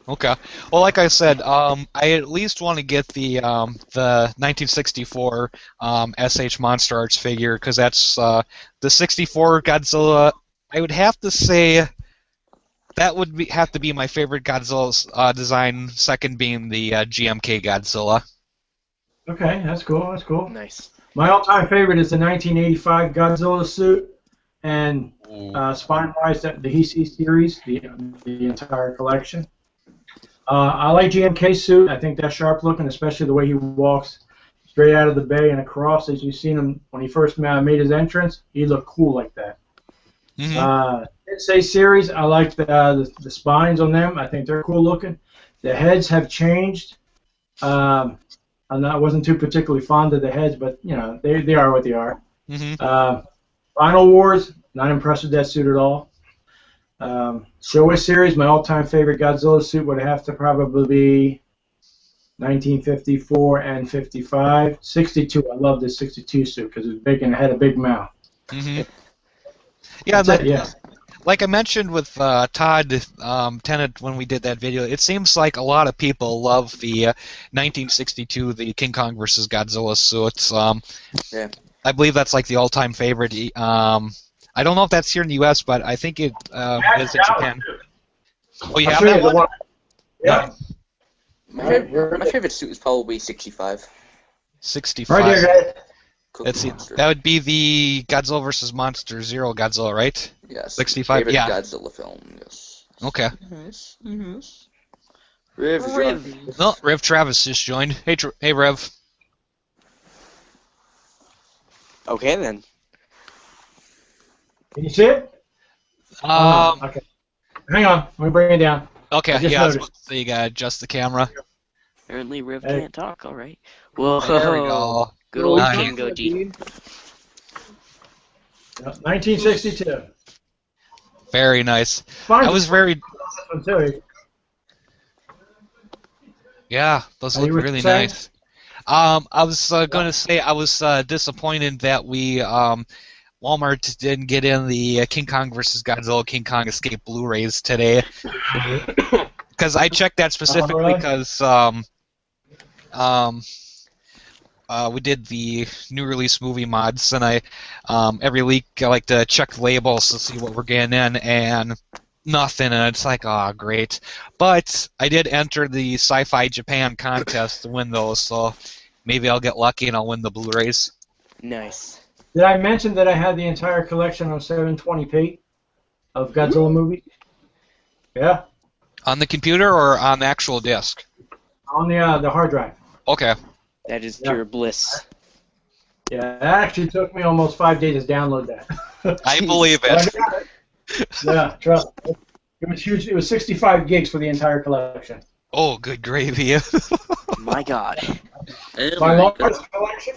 Okay. Well, like I said, I at least want to get the 1964 SH Monster Arts figure, because that's the 64 Godzilla. I would have to say that would have to be my favorite Godzilla's design, second being the GMK Godzilla. Okay, that's cool. That's cool. Nice. My all-time favorite is the 1985 Godzilla suit, and spine-wise, the Heisei series, the entire collection. I like GMK suit. I think that's sharp looking, especially the way he walks straight out of the bay and across. As you've seen him when he first made his entrance, he looked cool like that. hmm Heisei series, I like the spines on them. I think they're cool looking. The heads have changed. I wasn't too particularly fond of the heads, but they are what they are. hmm Final Wars, not impressed with that suit at all. Showa series, my all-time favorite Godzilla suit would have to probably be 1954 and 55. 62, I love this 62 suit because it was big and it had a big mouth. Hmm. Yeah, That's it, yeah. like I mentioned with Todd Tennant when we did that video, it seems like a lot of people love the 1962, the King Kong versus Godzilla suits. Yeah. I believe that's like the all-time favorite. I don't know if that's here in the U.S., but I think it is in Japan. Oh, you I'll have show that you the one? one. Yeah. My favorite suit is probably 65. 65. Right there, guys. Cookie Let's see. Monster. That would be the Godzilla vs. Monster Zero Godzilla, right? Yes. 65, Favorite yeah. Godzilla film. Yes. Okay. Yes. Yes. Riv, is on. No, Rev Travis just joined. Hey, hey, Rev. Okay then. Can you see it? Okay. Hang on. Let me bring it down. Okay, I just yeah, noticed. so you gotta adjust the camera. Apparently Riv Hey. can't talk. All right. Whoa. There we go. Good old Nice. King Goji. 1962. Very nice. Fine. I was very, This one too. yeah, those Are look you really saying? nice. I was going to say I was disappointed that we Walmart didn't get in the King Kong vs. Godzilla King Kong Escape Blu-rays today, because I checked that specifically really? because we did the new release movie mods, and I every week I like to check the labels to see what we're getting in, and nothing, and it's like, oh, great. But I did enter the Sci-Fi Japan contest to win those, so maybe I'll get lucky and I'll win the Blu-rays. Nice. Did I mention that I had the entire collection on 720p of Godzilla movies? Yeah, On the computer or on the actual disc? on the hard drive. Okay. That is Yeah. pure bliss. Yeah, that actually took me almost 5 days to download that. I believe But I it. got it. Yeah, trust me. It was huge. It was 65 gigs for the entire collection. Oh, good gravy. My God. My largest collection,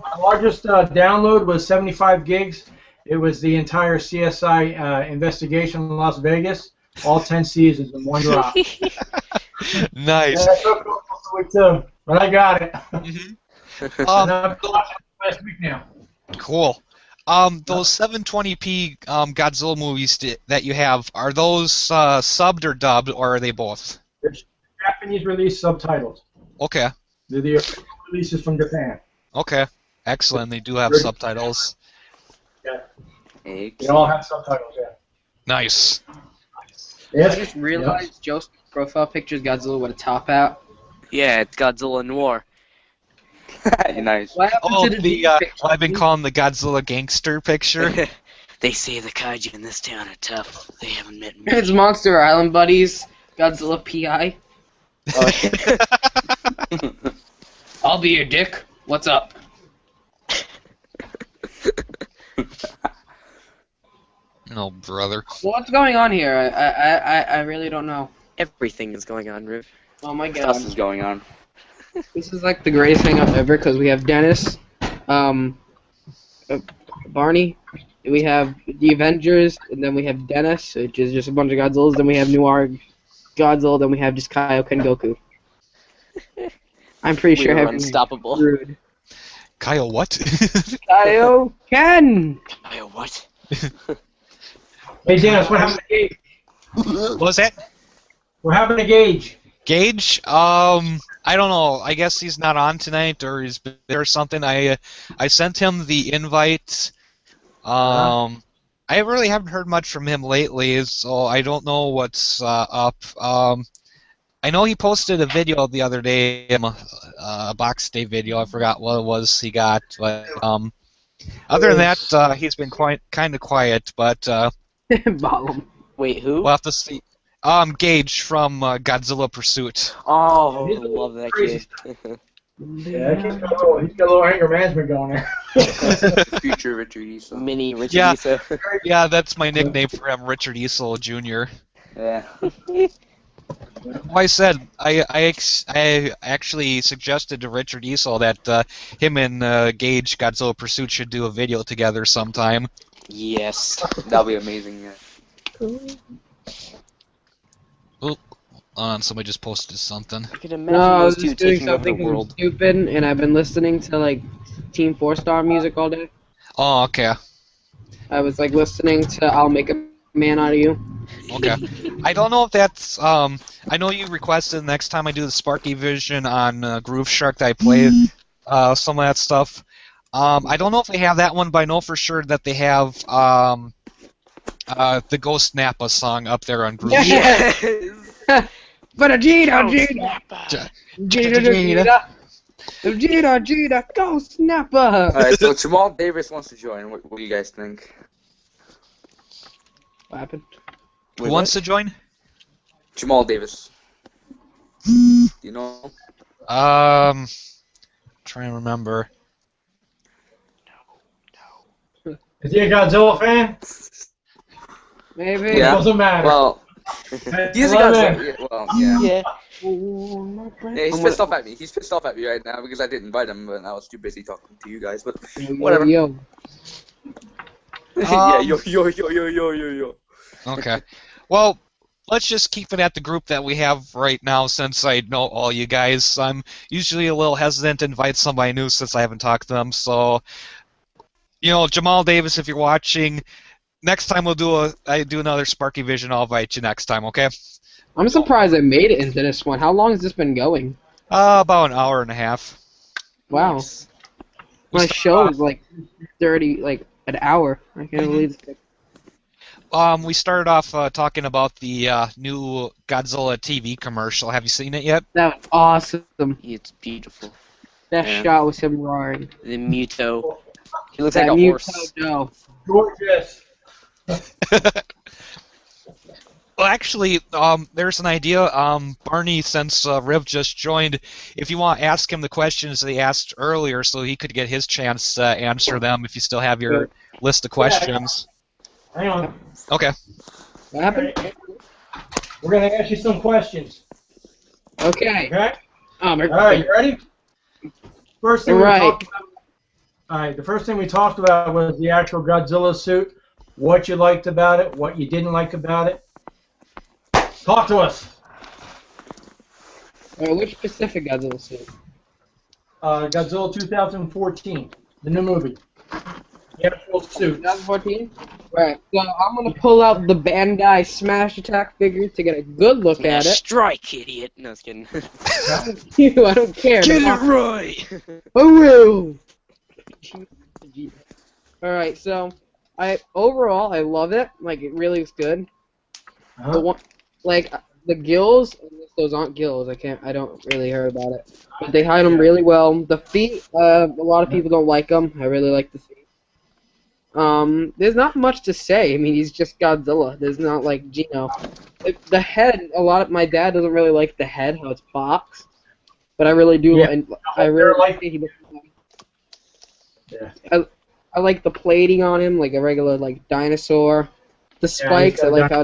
my largest download was 75 gigs. It was the entire CSI investigation in Las Vegas, all 10 seasons in one drop. Nice. Yeah, it took almost a week too, but I got it. Mhm. And I've been watching it last week now. Cool. Those 720p Godzilla movies that you have, are those subbed or dubbed, or are they both? There's Japanese release subtitles. Okay. They're the official releases from Japan. Okay. Excellent. They do have Good. subtitles. They all have subtitles, yeah. Nice. Yes. I just realized Joe's profile picture is Godzilla with a top out. Yeah, it's Godzilla Noir. Nice. What happened Oh, to the the picture? what I've been calling the Godzilla gangster picture. They say the kaiju in this town are tough. They haven't met me. It's Monster Island Buddies, Godzilla PI. I'll be your dick. What's up? Oh, brother. What's going on here? I really don't know. Everything is going on, Riv. Oh my What else is god. going on? This is like the greatest thing ever because we have Dennis, Barney, we have the Avengers, and then we have Dennis, which is just a bunch of Godzillas, then we have Noir Godzilla, then we have just Kaioken Goku. I'm pretty sure We are having unstoppable. rude. Kyle, what? Kaioken! Oh, what? Hey, Dennis, what happened to Gage? What was that? What happened to Gage? Gage? I don't know. I guess he's not on tonight, or he's busy or something. I sent him the invite. I really haven't heard much from him lately, so I don't know what's up. I know he posted a video the other day, a box day video. I forgot what it was he got, but other than that, he's been kind of quiet. But Bottom. Wait, who? we'll have to see. Gage from Godzilla Pursuit. Oh, He's I love that crazy kid. Yeah, he's got a little anger management going there. Future Richard Issa. Mini Richard Yeah. Issa. Yeah, that's my nickname for him, Richard Easel Jr. Yeah. Well, I said I actually suggested to Richard Easel that him and Gage Godzilla Pursuit should do a video together sometime. Yes. That'll be amazing, yeah. Somebody just posted something. I can No, imagine I was those two just doing taking over the something world. stupid, and I've been listening to like Team 4-Star music all day. Oh, okay. I was like listening to "I'll Make a Man Out of You." Okay. I don't know if that's. I know you requested next time I do the Sparky Vision on Groove Shark that I play some of that stuff. I don't know if they have that one, but I know for sure that they have the Ghost Nappa song up there on Groove Shark. Yes! But Vegeta, Ghost Vegeta, Nappa. Vegeta, Vegeta, Ghost Nappa. Alright, so Jamal Davis wants to join. What do you guys think? What happened? Who wants to join? Jamal Davis. You know? Trying to remember. Is he a Godzilla fan? Maybe. It Yeah. doesn't matter. Well, Hey, he's a love Godzilla. it. Yeah, well, yeah. Yeah. Yeah, he's pissed off at me. He's pissed off at me right now because I didn't invite him, but I was too busy talking to you guys. But whatever. Yo. Yeah, yo. Okay. Well, let's just keep it at the group that we have right now since I know all you guys. I'm usually a little hesitant to invite somebody new since I haven't talked to them. So, Jamal Davis, if you're watching, next time I do another Sparky Vision, I'll invite you next time, okay? I'm surprised I made it into this one. How long has this been going? About an hour and a half. Wow. My show is like 30, like an hour. I can't believe it. We started off talking about the new Godzilla TV commercial. Have you seen it yet? That was awesome. It's beautiful. That Yeah. shot was him roaring. The Muto. He looks That like a Muto horse. Joe. Gorgeous. Well, actually, there's an idea. Barney, since Riv just joined, if you want to ask him the questions they asked earlier so he could get his chance to answer them if you still have your list of questions. Hang on. Okay. What happened? We're going to ask you some questions. Okay. Okay? Oh, my All right, you ready? First thing Right. we talked about. All right, the first thing we talked about was the actual Godzilla suit. What you liked about it, what you didn't like about it. Talk to us. Which specific Godzilla suit? Godzilla 2014, the new movie. The actual suit. 2014? Right. So I'm going to pull out the Bandai Smash Attack figure to get a good look at it. Strike, idiot. No, I was kidding. I don't care. Get it right. Oh! Alright, so overall I love it. Like, it really is good. Uh-huh. The one, like the gills, unless those aren't gills, I don't really hear about it. But they hide them really well. The feet, a lot of people don't like them. I really like the feet. There's not much to say. I mean, he's just Godzilla. There's not like Gino. The head, my dad doesn't really like the head, how it's boxed. But I really do. Yeah. And I really like it. Yeah. I like the plating on him, like a regular like dinosaur. The spikes, I like how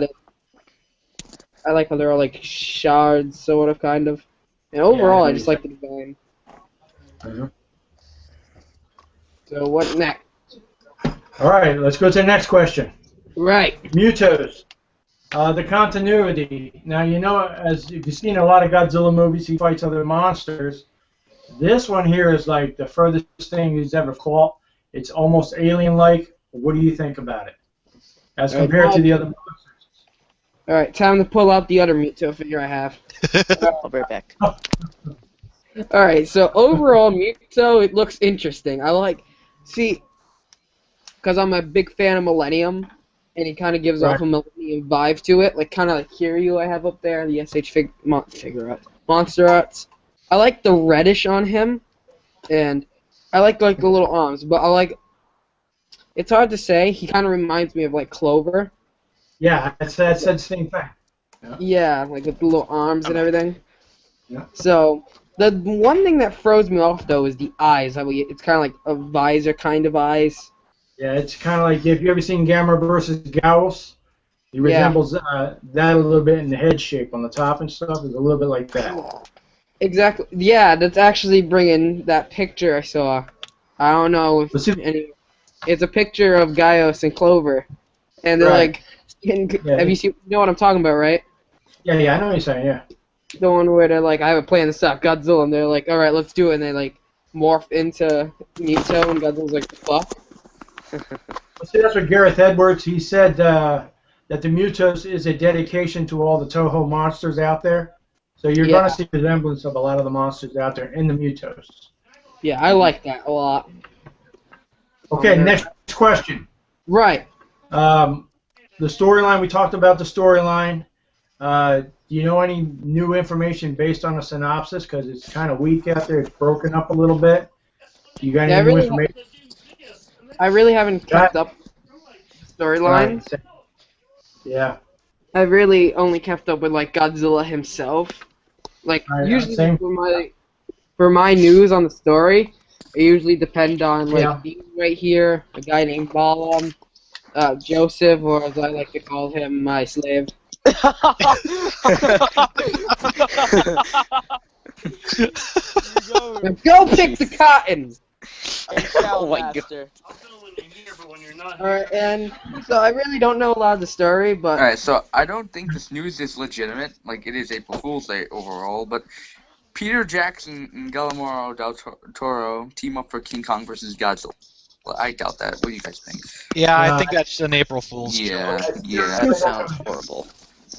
they're all like shards, sort of, kind of. And overall, I just like the design. Uh-huh. So what next? All right, let's go to the next question. Right. Mutos. The continuity. Now, as you've seen a lot of Godzilla movies, he fights other monsters. This one here is like the furthest thing he's ever fought. It's almost alien-like. What do you think about it? As compared to the other monsters. All right, time to pull out the other Muto figure I have. I'll be right back. All right, so overall, Muto, it looks interesting. Because I'm a big fan of Millennium, and he kind of gives off a Millennium vibe to it, like kind of like Kiryu I have up there, the SH Monster Arts. I like the reddish on him, and I like the little arms, but it's hard to say. He kind of reminds me of like Clover. Yeah, I said the same thing. Yeah, like with the little arms and everything. Yeah. So the one thing that throws me off though is the eyes. It's kind of like a visor kind of eyes. Yeah, it's kind of like, if you ever seen Gamera versus Gauss, he resembles that a little bit in the head shape on the top and stuff. It's a little bit like that. Exactly. Yeah, that's actually bringing that picture I saw. I don't know if it's a picture of Gaius and Clover, and they're like, have you seen? You know what I'm talking about, right? Yeah, I know what you're saying. Yeah. The one where they're like, I have a plan to stop Godzilla, and they're like, alright, let's do it, and they like morph into Muto, and Godzilla's like, the fuck? See, that's what Gareth Edwards, he said that the Mutos is a dedication to all the Toho monsters out there. So you're going to see the resemblance of a lot of the monsters out there in the Mutos. Yeah, I like that a lot. Okay, next question. Right. The storyline, we talked about the storyline. Do you know any new information based on the synopsis? Because it's kind of weak out there. It's broken up a little bit. You got any new information? I really haven't kept up storylines. Yeah. I really only kept up with like Godzilla himself. Like usually for my news on the story, I usually depend on like these right here, a guy named Ball Joseph, or as I like to call him, my slave. Go pick the cotton. Oh my god. Alright, and so I really don't know a lot of the story, but... Alright, so I don't think this news is legitimate. Like, it is April Fool's Day overall, but Peter Jackson and Guillermo del Toro team up for King Kong versus Godzilla. Well, I doubt that. What do you guys think? Yeah, I think that's an April Fool's joke. Yeah. That sounds horrible.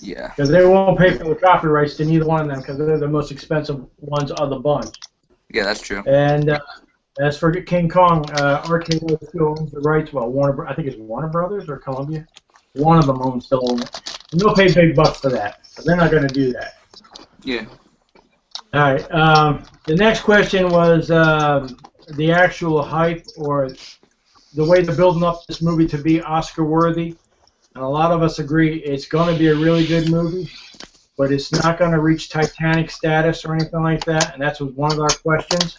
Yeah. Because they won't pay for the copyrights to neither one of them, because they're the most expensive ones of the bunch. Yeah, that's true. And as for King Kong, RKO still owns the rights. Well, I think it's Warner Brothers or Columbia. One of them owns still own it. And they'll pay big bucks for that. So they're not going to do that. Yeah. All right. The next question was the actual hype or the way they're building up this movie to be Oscar-worthy. And a lot of us agree it's going to be a really good movie, but it's not going to reach Titanic status or anything like that. And that's one of our questions.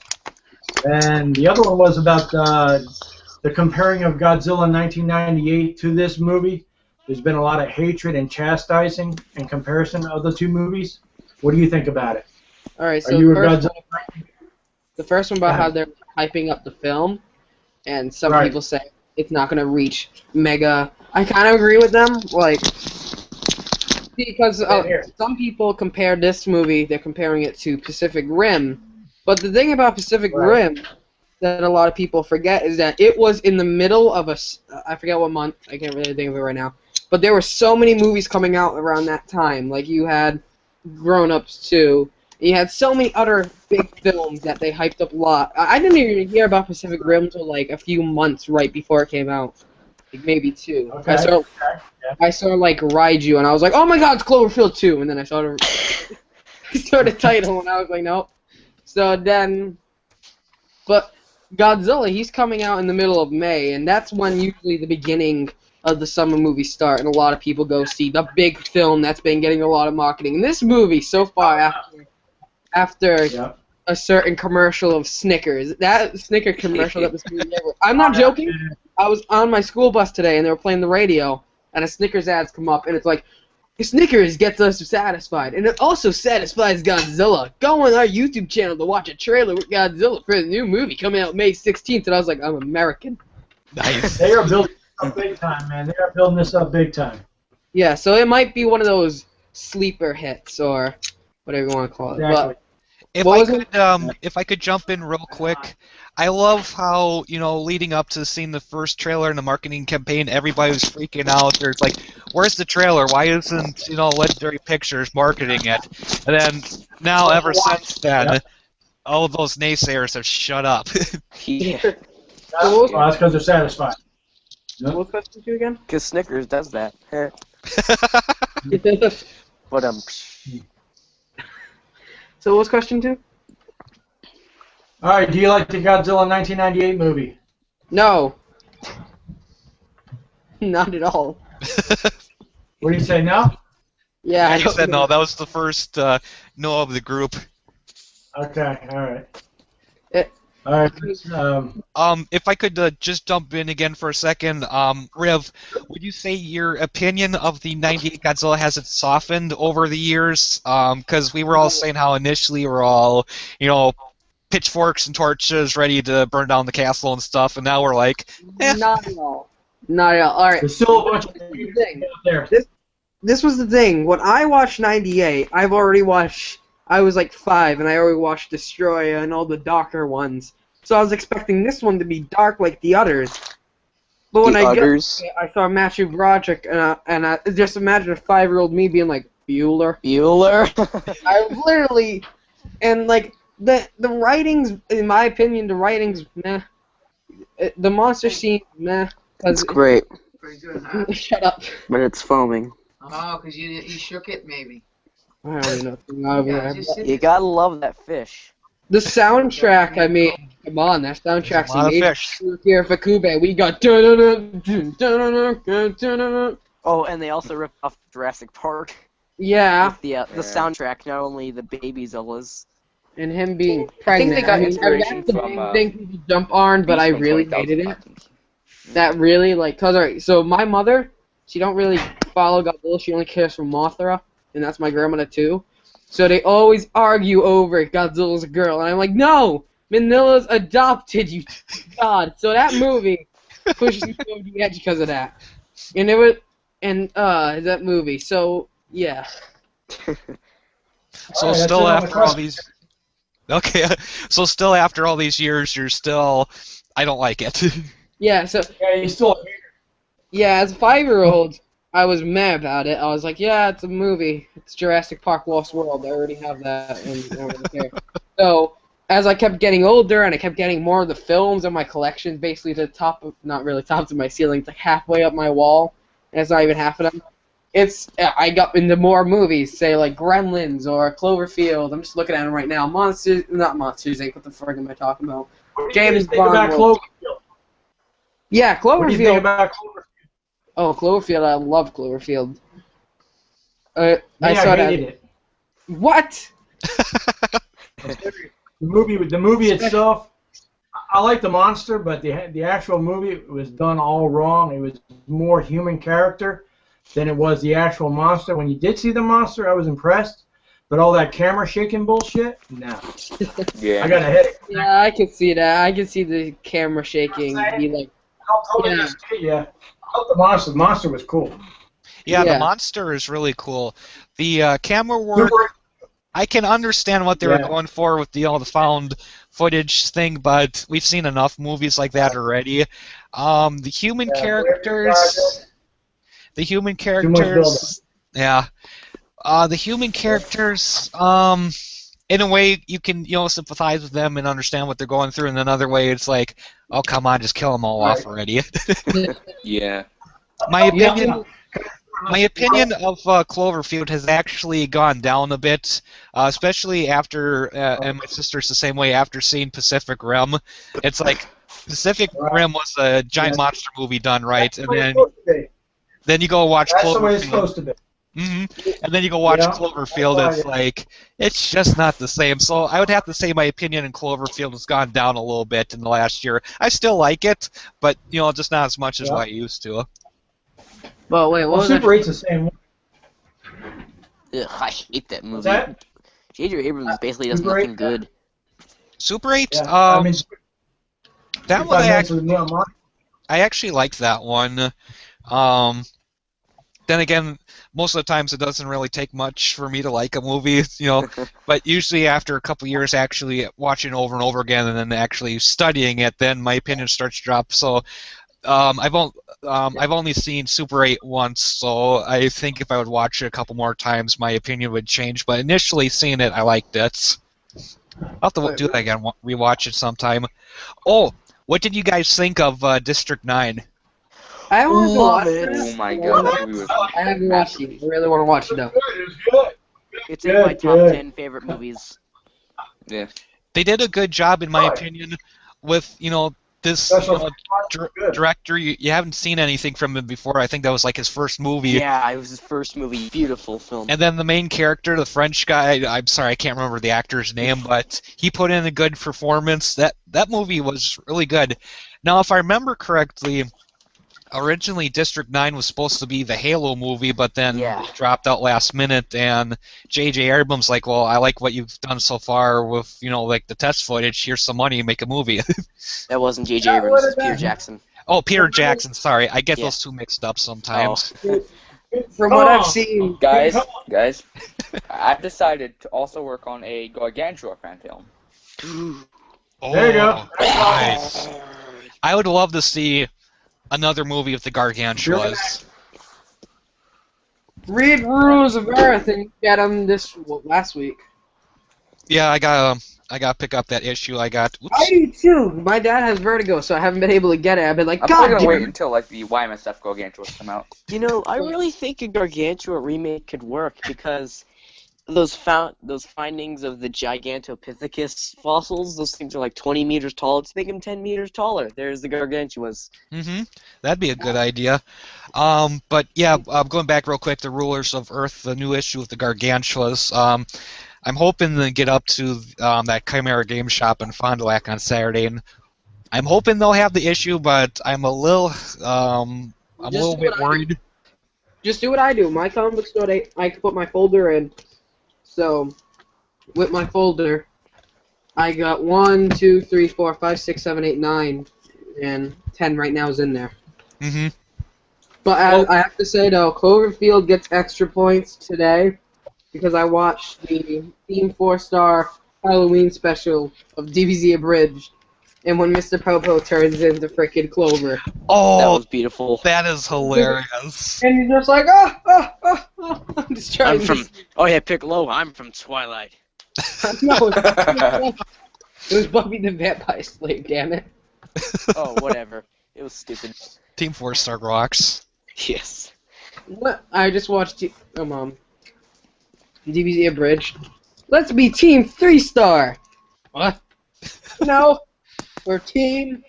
And the other one was about the comparing of Godzilla 1998 to this movie. There's been a lot of hatred and chastising in comparison of the two movies. What do you think about it? All right, so the first one about how they're hyping up the film, and some people say it's not going to reach mega. I kind of agree with them, like, because some people compare this movie, they're comparing it to Pacific Rim. But the thing about Pacific Rim that a lot of people forget is that it was in the middle of I forget what month, I can't really think of it right now, but there were so many movies coming out around that time. Like, you had Grown Ups 2, and you had so many other big films that they hyped up a lot. I didn't even hear about Pacific Rim until like a few months right before it came out. Like, maybe 2. Okay. I saw like Raiju, and I was like, oh my god, it's Cloverfield 2, and then I saw the title, and I was like, nope. So then, but Godzilla, he's coming out in the middle of May, and that's when usually the beginning of the summer movies start, and a lot of people go see the big film that's been getting a lot of marketing. And this movie, so far, after a certain commercial of Snickers, that Snicker commercial that this movie ever, I'm not joking, I was on my school bus today, and they were playing the radio, and a Snickers ads come up, and it's like, Snickers gets us satisfied, and it also satisfies Godzilla. Go on our YouTube channel to watch a trailer with Godzilla for the new movie coming out May 16th, and I was like, I'm American. Nice. They are building this up big time, man. They are building this up big time. Yeah, so it might be one of those sleeper hits, or whatever you want to call it. Exactly. But If I could jump in real quick, I love how, leading up to seeing the first trailer and the marketing campaign, everybody was freaking out. There's like, where's the trailer? Why isn't, Legendary Pictures marketing it? And then, now, ever since then, all of those naysayers have shut up. Yeah. Well, that's because they're satisfied. What was question 2 again? Because Snickers does that. But So what was question 2? All right, do you like the Godzilla 1998 movie? No. Not at all. What do you say, no? Yeah, He said no. That was the first no of the group. Okay, all right. All right. If I could just jump in again for a second, Riv, would you say your opinion of the 98 Godzilla has it softened over the years? Because we were all saying how initially we're all, pitchforks and torches ready to burn down the castle and stuff, and now we're like, Not at all. Not at all. All right. There's still a bunch of things out there. this was the thing. When I watched 98, I've already watched. I was like 5, and I already watched Destroyer and all the darker ones. So I was expecting this one to be dark like the others. But when I saw Matthew Broderick, and I just imagine a 5-year-old me being like, Bueller. I literally, and like the writings, in my opinion, the writings, meh. The monster scene, meh. It's great. Shut up. But it's foaming. Oh, because you shook it, maybe. I don't even know. Yeah, just sit You gotta love that fish. The soundtrack, I mean, come on, that soundtrack's A lot of amazing. fish. Here for Kube, we got. Oh, and they also ripped off Jurassic Park. Yeah, With the soundtrack, not only the baby Zillas. and him being I think pregnant. they got I mean, inspiration that's the from, big thing people jump on, but I really hated it. That really, like, cause alright, so my mother, she don't really follow Godzilla. She only cares for Mothra, and that's my grandmother too. So they always argue over Godzilla's a girl, and I'm like, no, Manila's adopted, you god. So that movie pushes me over the edge because of that. And it was, and that movie. So yeah. So Alright, still that's it on after the all these, okay. So still after all these years, you're still, I don't like it. Yeah, so Yeah, you still. yeah, as a 5-year-old, I was mad about it. I was like, yeah, it's a movie. It's Jurassic Park Lost World. I already have that, and I don't really care. So as I kept getting older and I kept getting more of the films in my collection, basically to the top of, not really top to my ceiling, it's like halfway up my wall, and it's not even half of them. I got into more movies, say like Gremlins or Cloverfield. I'm just looking at them right now. Not Monsters Inc. What the frick am I talking about? James Bond. Yeah, Cloverfield. What do you think about Cloverfield? Oh, Cloverfield! I love Cloverfield. I I saw hated that. it. What? The movie itself, I like the monster, but the actual movie was done all wrong. It was more human character than it was the actual monster. When you did see the monster, I was impressed, but all that camera shaking bullshit, no. Yeah. I got a headache. Yeah, I can see that. I can see the camera shaking. Be like, Yeah. I thought the monster was cool. Yeah, Yeah. the monster is really cool. The camera work, I can understand what they were going for with the found footage thing, but we've seen enough movies like that already. The human characters, yeah. The human characters, in a way, you can sympathize with them and understand what they're going through, and another way, it's like, oh come on, just kill them all off already. Yeah. My opinion of Cloverfield has actually gone down a bit, especially after, and my sister's the same way, after seeing Pacific Rim. It's like, Pacific Rim was a giant monster movie done right, and then you go watch That's the way it's Cloverfield. supposed to be. And then you go watch Cloverfield, it's like, it's just not the same. So I would have to say my opinion in Cloverfield has gone down a little bit in the last year. I still like it, but, just not as much as what I used to. well, wait, what was Super 8's the same way. Ugh, I hate that movie. that? J.J. Abrams basically does Super nothing 8? good. Super 8, Yeah, I mean, that one I I actually liked that one. Then again, most of the times it doesn't really take much for me to like a movie, but usually after a couple years actually watching it over and over again and then actually studying it, then my opinion starts to drop. So I've only seen Super 8 once, so I think if I would watch it a couple more times, my opinion would change. But initially seeing it, I liked it. I'll have to do that again, rewatch it sometime. Oh, what did you guys think of District 9? I haven't Love watched it. Oh my god. that movie was I haven't watched it. I really want to watch it though. It's in my top 10 favorite movies. Yeah. They did a good job, in my opinion, with this director. You haven't seen anything from him before. I think that was like his first movie. Yeah, it was his first movie. Beautiful film. And then the main character, the French guy, I'm sorry, I can't remember the actor's name, but he put in a good performance. That movie was really good. Now, if I remember correctly, originally District 9 was supposed to be the Halo movie, but then it dropped out last minute, and J.J. Abrams like, well, I like what you've done so far with, like the test footage, here's some money, make a movie. That wasn't J.J. Abrams, it was Peter Jackson. Oh, Peter Jackson, sorry. I get those two mixed up sometimes. From what I've seen, Guys, I've decided to also work on a Gargantua fan film. There you go. Nice. I would love to see another movie of the Gargantuas. read Rules of Earth and get them last week. Yeah, I gotta pick up that issue. I got. Oops. I do too. My dad has vertigo, so I haven't been able to get it. I've been like, I'm God probably gonna damn wait it. until like the YMSF Gargantuas come out. You know, I really think a Gargantua remake could work because those findings of the Gigantopithecus fossils, those things are like 20 meters tall. Let's make them 10 meters taller. There's the Gargantuas. That'd be a good idea. But yeah, going back real quick, the Rulers of Earth, the new issue with the Gargantuas. I'm hoping to get up to that Chimera Game Shop in Fond du Lac on Saturday, and I'm hoping they'll have the issue, but I'm a little bit worried. Just do what I do. My comic book store, I can put my folder in. So, with my folder, I got 1, 2, 3, 4, 5, 6, 7, 8, 9, and 10 right now is in there. But I have to say though, Cloverfield gets extra points today because I watched the Team 4-Star Halloween special of DBZ Abridged, and when Mr. Popo turns into frickin' Clover. Oh, That was beautiful. that is hilarious. And you're just like, I'm just trying Oh yeah, Piccolo, I'm from Twilight. No, it was Buffy the Vampire Slayer, damn it. Oh, whatever. It was stupid. Team 4-Star rocks. Yes. What? I just watched DBZ Abridged. Let's be Team 3-Star. What? No, we're team,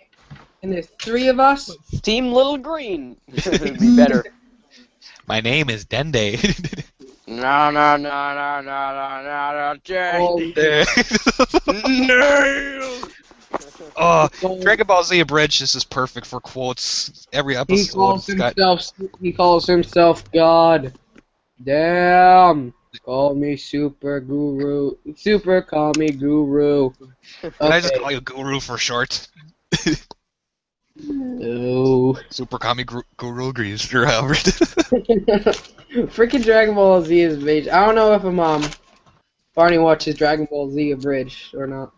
and there's 3 of us. Team Little Green. It'd be better. My name is Dende. No, Oh, Dragon Ball Z Abridged. This is perfect for quotes. Every episode. He calls himself God. Damn. Call me Super Guru. Call me Guru. Can I just call you Guru for short? No. Super Kami Guru agrees, or however. Freaking Dragon Ball Z is major. I don't know if Barney watches Dragon Ball Z Abridged or not.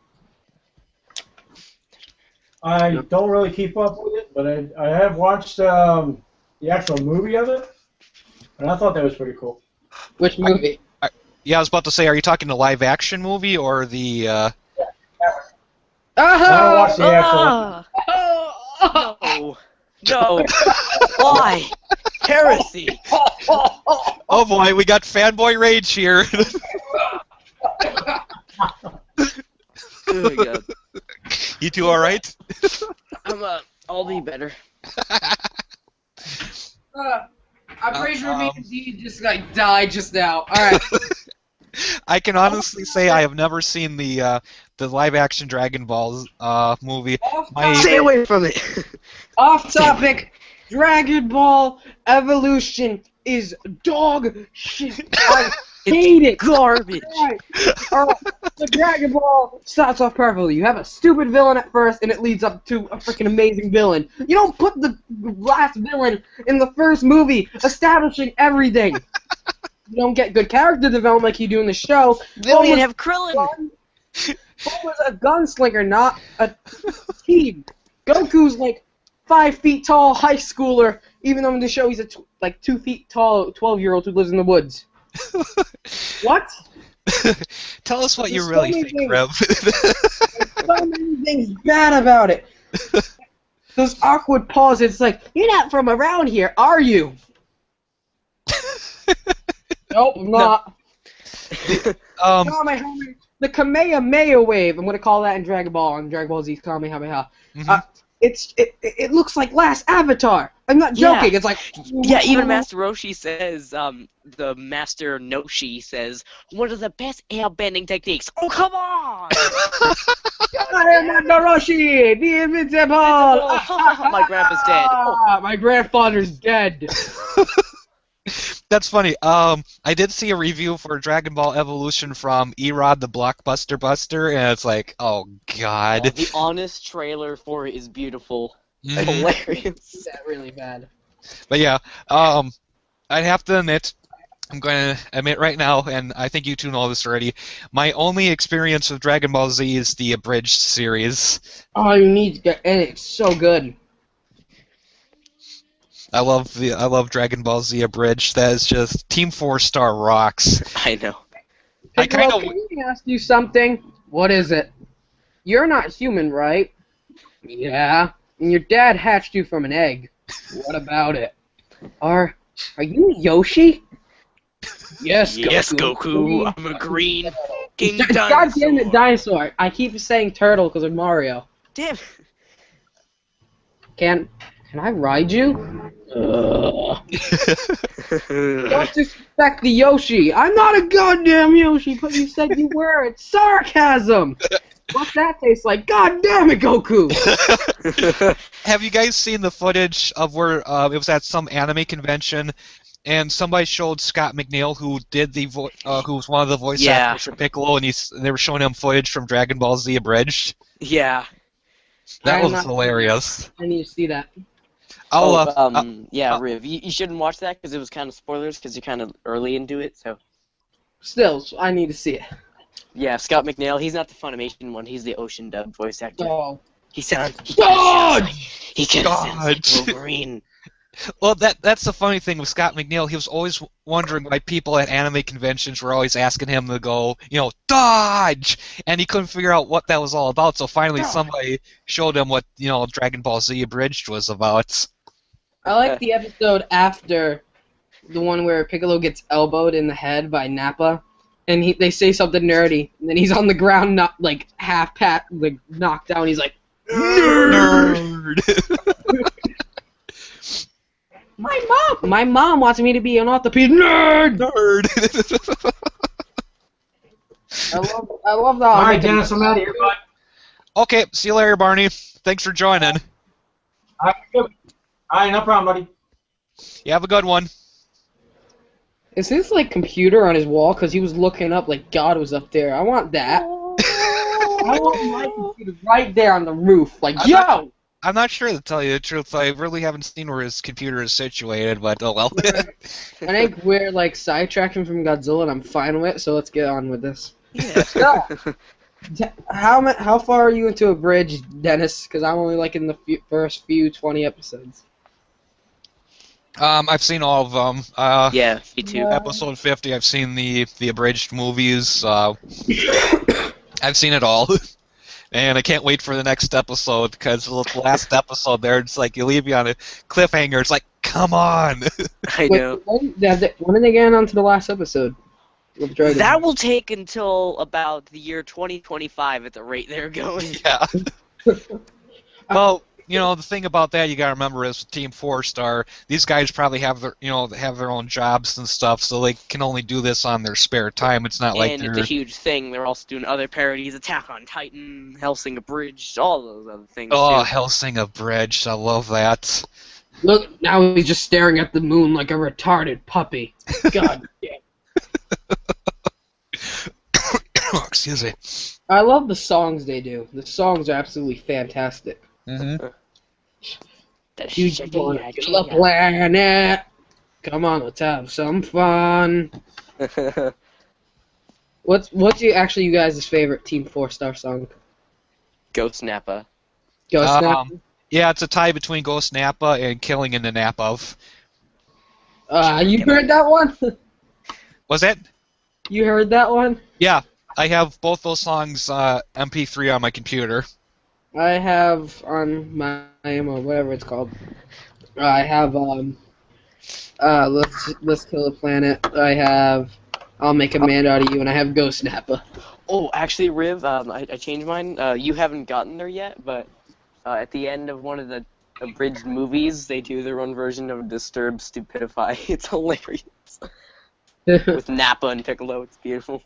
I don't really keep up with it, but I have watched the actual movie of it, and I thought that was pretty cool. Which movie? Yeah, I was about to say, are you talking the live action movie or the? I don't watch the actual. No. No. Why? Heresy. Oh boy, we got fanboy rage here. Oh my god. You two all right? I'll be better. I'm pretty sure me and D just died just now. Alright. I can honestly say I have never seen the live action Dragon Ball movie. Stay away from it. Off topic. Dragon Ball Evolution is dog shit. I hate it. Garbage. Alright. The Dragon Ball starts off perfectly. You have a stupid villain at first, and it leads up to a freaking amazing villain. You don't put the last villain in the first movie, establishing everything. You don't get good character development like you do in the show. Then we have Krillin. What was a gunslinger, not a team? Goku's like 5 feet tall high schooler, even though in the show he's a 2 feet tall 12-year-old who lives in the woods. What? Tell us what you really think, Rev. So many things bad about it. Those awkward pauses. It's like, you're not from around here, are you? Nope, I'm not. Kamehameha, the Kamehameha wave. I'm gonna call that in Dragon Ball. On Dragon Ball Z, Kamehameha. It looks like Last Avatar. I'm not joking. Yeah. It's like Even Master Roshi says, the Master Noshi says, one of the best airbending techniques. Oh, come on! I am Nagoroshi, the invincible. My grandpa's dead. Oh. My grandfather's dead. That's funny. I did see a review for Dragon Ball Evolution from Erod the Blockbuster Buster, and it's like, oh god. Oh, the honest trailer for it is beautiful. Hilarious. That really bad. But yeah, I'd have to admit, I'm going to admit right now, and I think you two know this already, my only experience with Dragon Ball Z is the abridged series. Oh, you need to get, and it's so good. I love Dragon Ball Z Abridged. That is just Team 4-star rocks. I know. I Piccolo, kind of can we ask you something? What is it? You're not human, right? Yeah. And your dad hatched you from an egg. What about it? Are you Yoshi? Yes, Goku. Yes, Goku. I'm a green king God dinosaur. damn it, dinosaur. I keep saying turtle because of Mario. Damn. Can I ride you? Don't disrespect the Yoshi. I'm not a goddamn Yoshi, but you said you were. It's sarcasm. What's that taste like? God damn it, Goku. Have you guys seen the footage of where it was at some anime convention, and somebody showed Scott McNeil, who did the who was one of the voice actors for Piccolo, and they were showing him footage from Dragon Ball Z Abridged. Yeah. That was hilarious. I need to see that. Yeah, Riv, you shouldn't watch that because it was kind of spoilers because you're kind of early into it, so. Still, I need to see it. Yeah, Scott McNeil, he's not the Funimation one, he's the Ocean dub voice actor. Oh. He sounds Dodge! like Wolverine. Well, that's the funny thing with Scott McNeil. He was always wondering why people at anime conventions were always asking him to go, dodge! And he couldn't figure out what that was all about, so finally somebody showed him what, Dragon Ball Z Abridged was about. I like the episode after the one where Piccolo gets elbowed in the head by Nappa, and they say something nerdy, and then he's on the ground, not like knocked down. He's like, nerd. My mom wants me to be an orthopedic nerd. I love that. All right, Dennis, I'm out of here, bud. Okay, see you later, Barney. Thanks for joining. All right, no problem, buddy. You have a good one. Is his computer on his wall? Because he was looking up like God was up there. I want that. I want my computer right there on the roof. I'm not sure to tell you the truth. I really haven't seen where his computer is situated, but oh well. I think we're sidetracking from Godzilla, and I'm fine with it. So let's get on with this. Yeah. How far are you into Abridged, Dennis? Because I'm only in the first 20 episodes. I've seen all of them. Yeah, me too. Episode 50, I've seen the abridged movies. I've seen it all. And I can't wait for the next episode, because the last episode there, it's you leave you on a cliffhanger. It's come on! I know. When did they get on to the last episode? That will take until about the year 2025 at the rate they're going. Yeah. Well, the thing about that you gotta remember is with Team 4-star, these guys probably have their own jobs and stuff, so they can only do this on their spare time. It's not and it's a huge thing. They're also doing other parodies: Attack on Titan, Hellsing Abridged, all those other things. Oh, too. Hellsing Abridged! I love that. Look, now he's just staring at the moon like a retarded puppy. God damn. Excuse me. I love the songs they do. The songs are absolutely fantastic. Mm-hmm. You want to kill the planet? Come on, let's have some fun. What's you guys' favorite Team 4-star song? Ghost Nappa. Ghost Nappa? Yeah, it's a tie between Ghost Nappa and Killing in the Nap of. You heard that one? Was it? You heard that one? Yeah, I have both those songs MP3 on my computer. I have on my whatever it's called. I have Let's Kill the Planet. I have I'll Make a Man Out of You, and I have Ghost Nappa. Oh, actually, Riv, I changed mine. You haven't gotten there yet, but at the end of one of the abridged movies, they do their own version of Disturb Stupidify. It's hilarious. With Nappa and Piccolo, it's beautiful.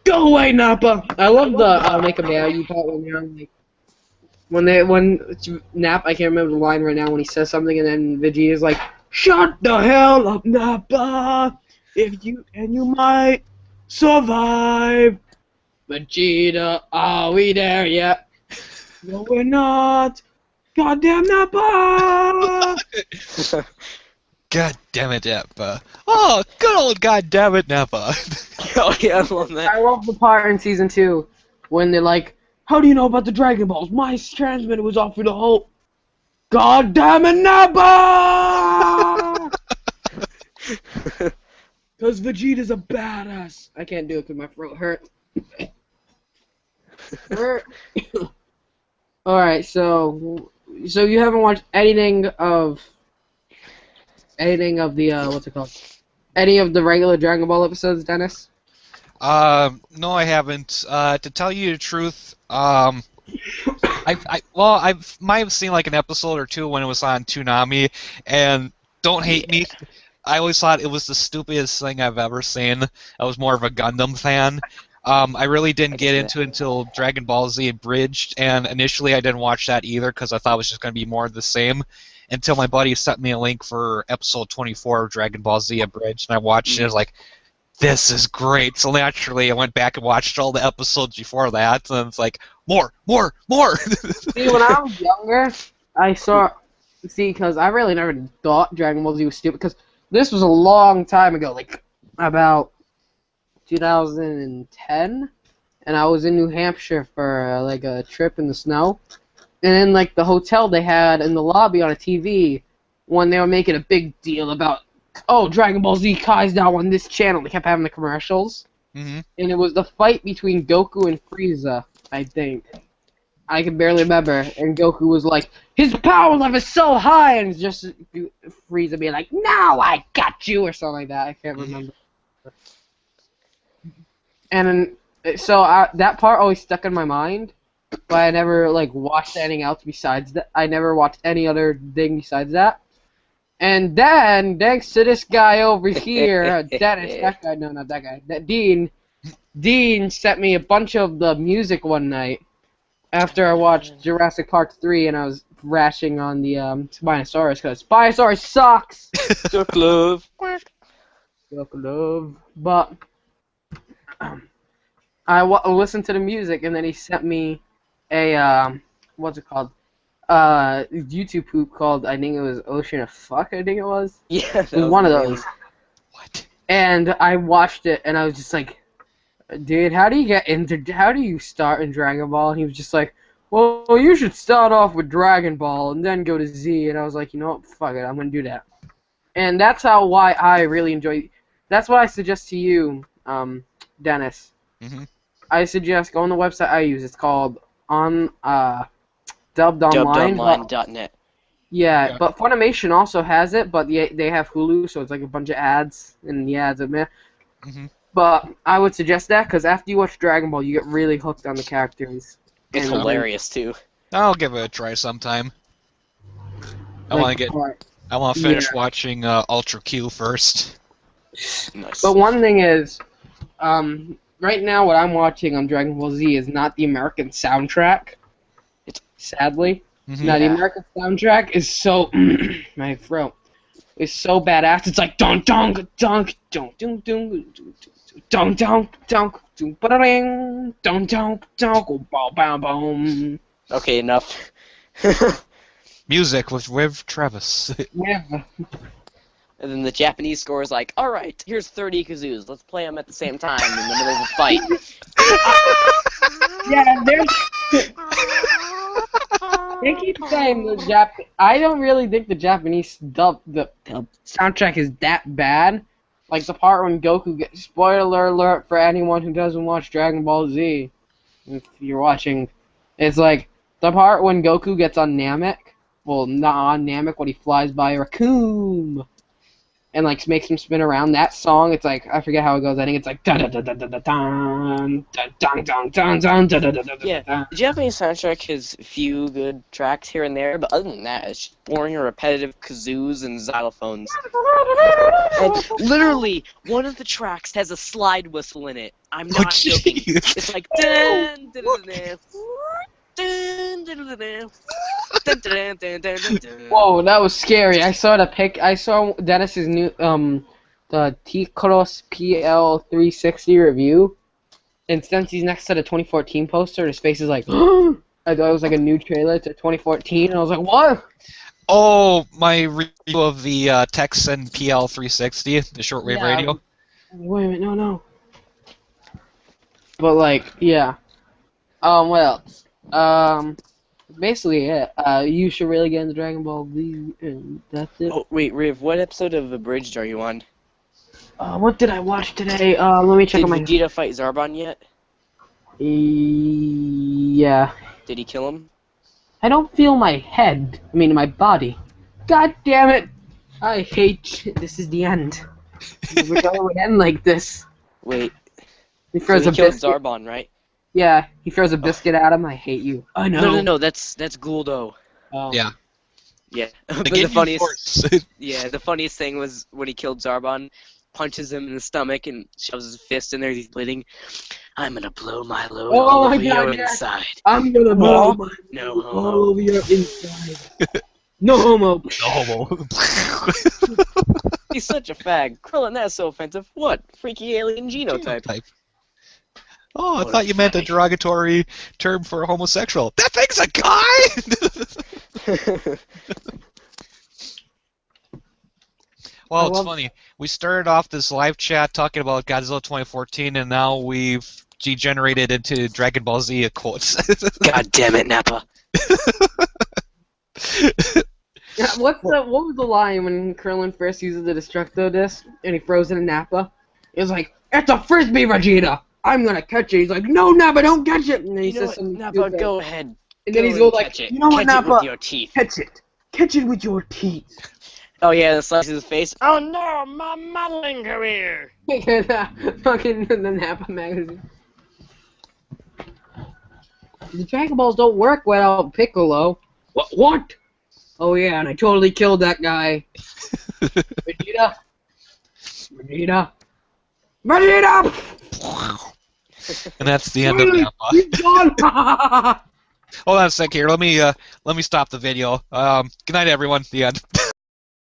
Go away, Nappa! I love the I'll Make a Man Out of You part when you're when Nap, I can't remember the line right now, when he says something and then Vegeta's like, shut the hell up, Nappa! You might survive! Vegeta, are we there yet? No, we're not! Goddamn Nappa! God damn it, Nappa. Oh, good old god damn it, Nappa. Oh yeah, I love that. I love the part in season 2 when they're like, "How do you know about the Dragon Balls? My transmitter was off for the whole." God damn it, Nappa! Because Vegeta's a badass. I can't do it because my throat hurts. Alright, so you haven't watched anything of the what's it called? Any of the regular Dragon Ball episodes, Dennis? No, I haven't. To tell you the truth, I might have seen like an episode or two when it was on Toonami, and don't hate me, I always thought it was the stupidest thing I've ever seen. I was more of a Gundam fan. I really didn't get into it until Dragon Ball Z Abridged, and initially I didn't watch that either because I thought it was just going to be more of the same, until my buddy sent me a link for episode 24 of Dragon Ball Z Abridged, and I watched it. I was like, this is great. So naturally, I went back and watched all the episodes before that, and it's like, more! See, when I was younger, because I really never thought Dragon Ball Z was stupid, because this was a long time ago, like, about 2010, and I was in New Hampshire for, like, a trip in the snow, and in, like, the hotel they had in the lobby on a TV, when they were making a big deal about, oh, Dragon Ball Z Kai's now on this channel, they kept having the commercials, and it was the fight between Goku and Frieza, I think. I can barely remember, and Goku was like, his power level is so high, and it's just Frieza being like, now I got you, or something like that, I can't remember. And so that part always stuck in my mind, but I never like watched anything else besides that. I never watched any other thing besides that. And then, thanks to this guy over here, Dennis, that guy, no, not that guy, Dean sent me a bunch of the music one night after I watched Jurassic Park 3, and I was rashing on the Spinosaurus, because Spinosaurus sucks! Duck love. Duck love. But I listened to the music, and then he sent me a, what's it called? YouTube poop called, I think it was Ocean of Fuck, I think it was. Yeah, it was one of those. What? And I watched it, and I was just like, dude, how do you start in Dragon Ball? And he was just like, well, you should start off with Dragon Ball and then go to Z. And I was like, you know what, fuck it, I'm gonna do that. And that's why I really enjoy. That's what I suggest to you, Dennis. I suggest go on the website I use. It's called dubbedonline.net. Yeah, but Funimation also has it, but they have Hulu, so it's like a bunch of ads, and the ads are meh. But I would suggest that, because after you watch Dragon Ball, you get really hooked on the characters. It's hilarious, too. I'll give it a try sometime. I want to finish watching Ultra Q first. Nice. But one thing is, right now what I'm watching on Dragon Ball Z is not the American soundtrack. Sadly. Now, the American soundtrack is so... my throat. Is so badass. It's like... Dun dun dun dun dun dun dun dun dun dun dun dun dun bow boom. Okay, enough. Music with Rev Travis. Yeah. And then the Japanese score is like, alright, here's 30 kazoos. Let's play them at the same time in the middle of a fight. Yeah, there's... They keep saying I don't really think the Japanese the soundtrack is that bad. Like the part when Goku gets... Spoiler alert for anyone who doesn't watch Dragon Ball Z. If you're watching... It's like, the part when Goku gets on Namek. Well, not on Namek, when he flies by Raccoon. And like makes him spin around. That song, it's like, I forget how it goes. I think it's like dun dun dun dun dun dun dun dun dun dun dun dun dun. Yeah, the Japanese soundtrack has a few good tracks here and there, but other than that, it's just boring and repetitive kazoos and xylophones. And literally, one of the tracks has a slide whistle in it. I'm not joking. It's like dun dun dun dun. Whoa, that was scary. I saw Dennis's new the T-Cross PL360 review, and since he's next to the 2014 poster, his face is like I thought it was like a new trailer to 2014, and I was like, what? Oh, my review of the Texan PL360, the shortwave radio. Wait a minute, no. But like, yeah. What else? Basically it. You should really get into Dragon Ball Z, and that's it. Oh, wait, Riv, what episode of Abridged are you on? What did I watch today? Let me check Did on my... Vegeta fight Zarbon yet? Yeah. Did he kill him? I don't feel my head. I mean, my body. God damn it! I hate... This is the end. We're going to end like this. Wait. He throws So a he killed biscuit. Zarbon, right? Yeah, he throws a biscuit at him. I hate you. I know. No, that's Guldo. Yeah. Yeah. They But gave the you funniest... force. Yeah, the funniest thing was when he killed Zarbon, punches him in the stomach and shoves his fist in there, he's bleeding. I'm gonna blow my load Oh all my over God, your yes. inside. I'm gonna blow my No all homo. over your inside. No homo. No homo. He's such a fag. Krillin, that's so offensive. What? Freaky alien genotype. Oh, I What thought a you meant a fag. derogatory term for a homosexual. That thing's a guy! Well, it's funny. We started off this live chat talking about Godzilla 2014, and now we've degenerated into Dragon Ball Z quotes. God damn it, Nappa. Yeah, what was the line when Krillin first uses the Destructo Disc and he throws it in Nappa? It was like, "It's a frisbee, Vegeta. I'm gonna catch it." He's like, "No, Nappa, don't catch it." And then he You know says what, something Nappa, stupid. go ahead. And then Go he's and like, catch it. "You know what, Catch it Nappa? with your teeth." Catch it. Catch it with your teeth. Oh yeah, and slices his face. Oh no, my modeling career. Fucking the Nappa magazine. The Dragon Balls don't work without Piccolo. What? Oh yeah, and I totally killed that guy. Vegeta. And that's the end of Nappa. He's gone. Hold on a sec here. Let me stop the video. Good night, everyone. The end.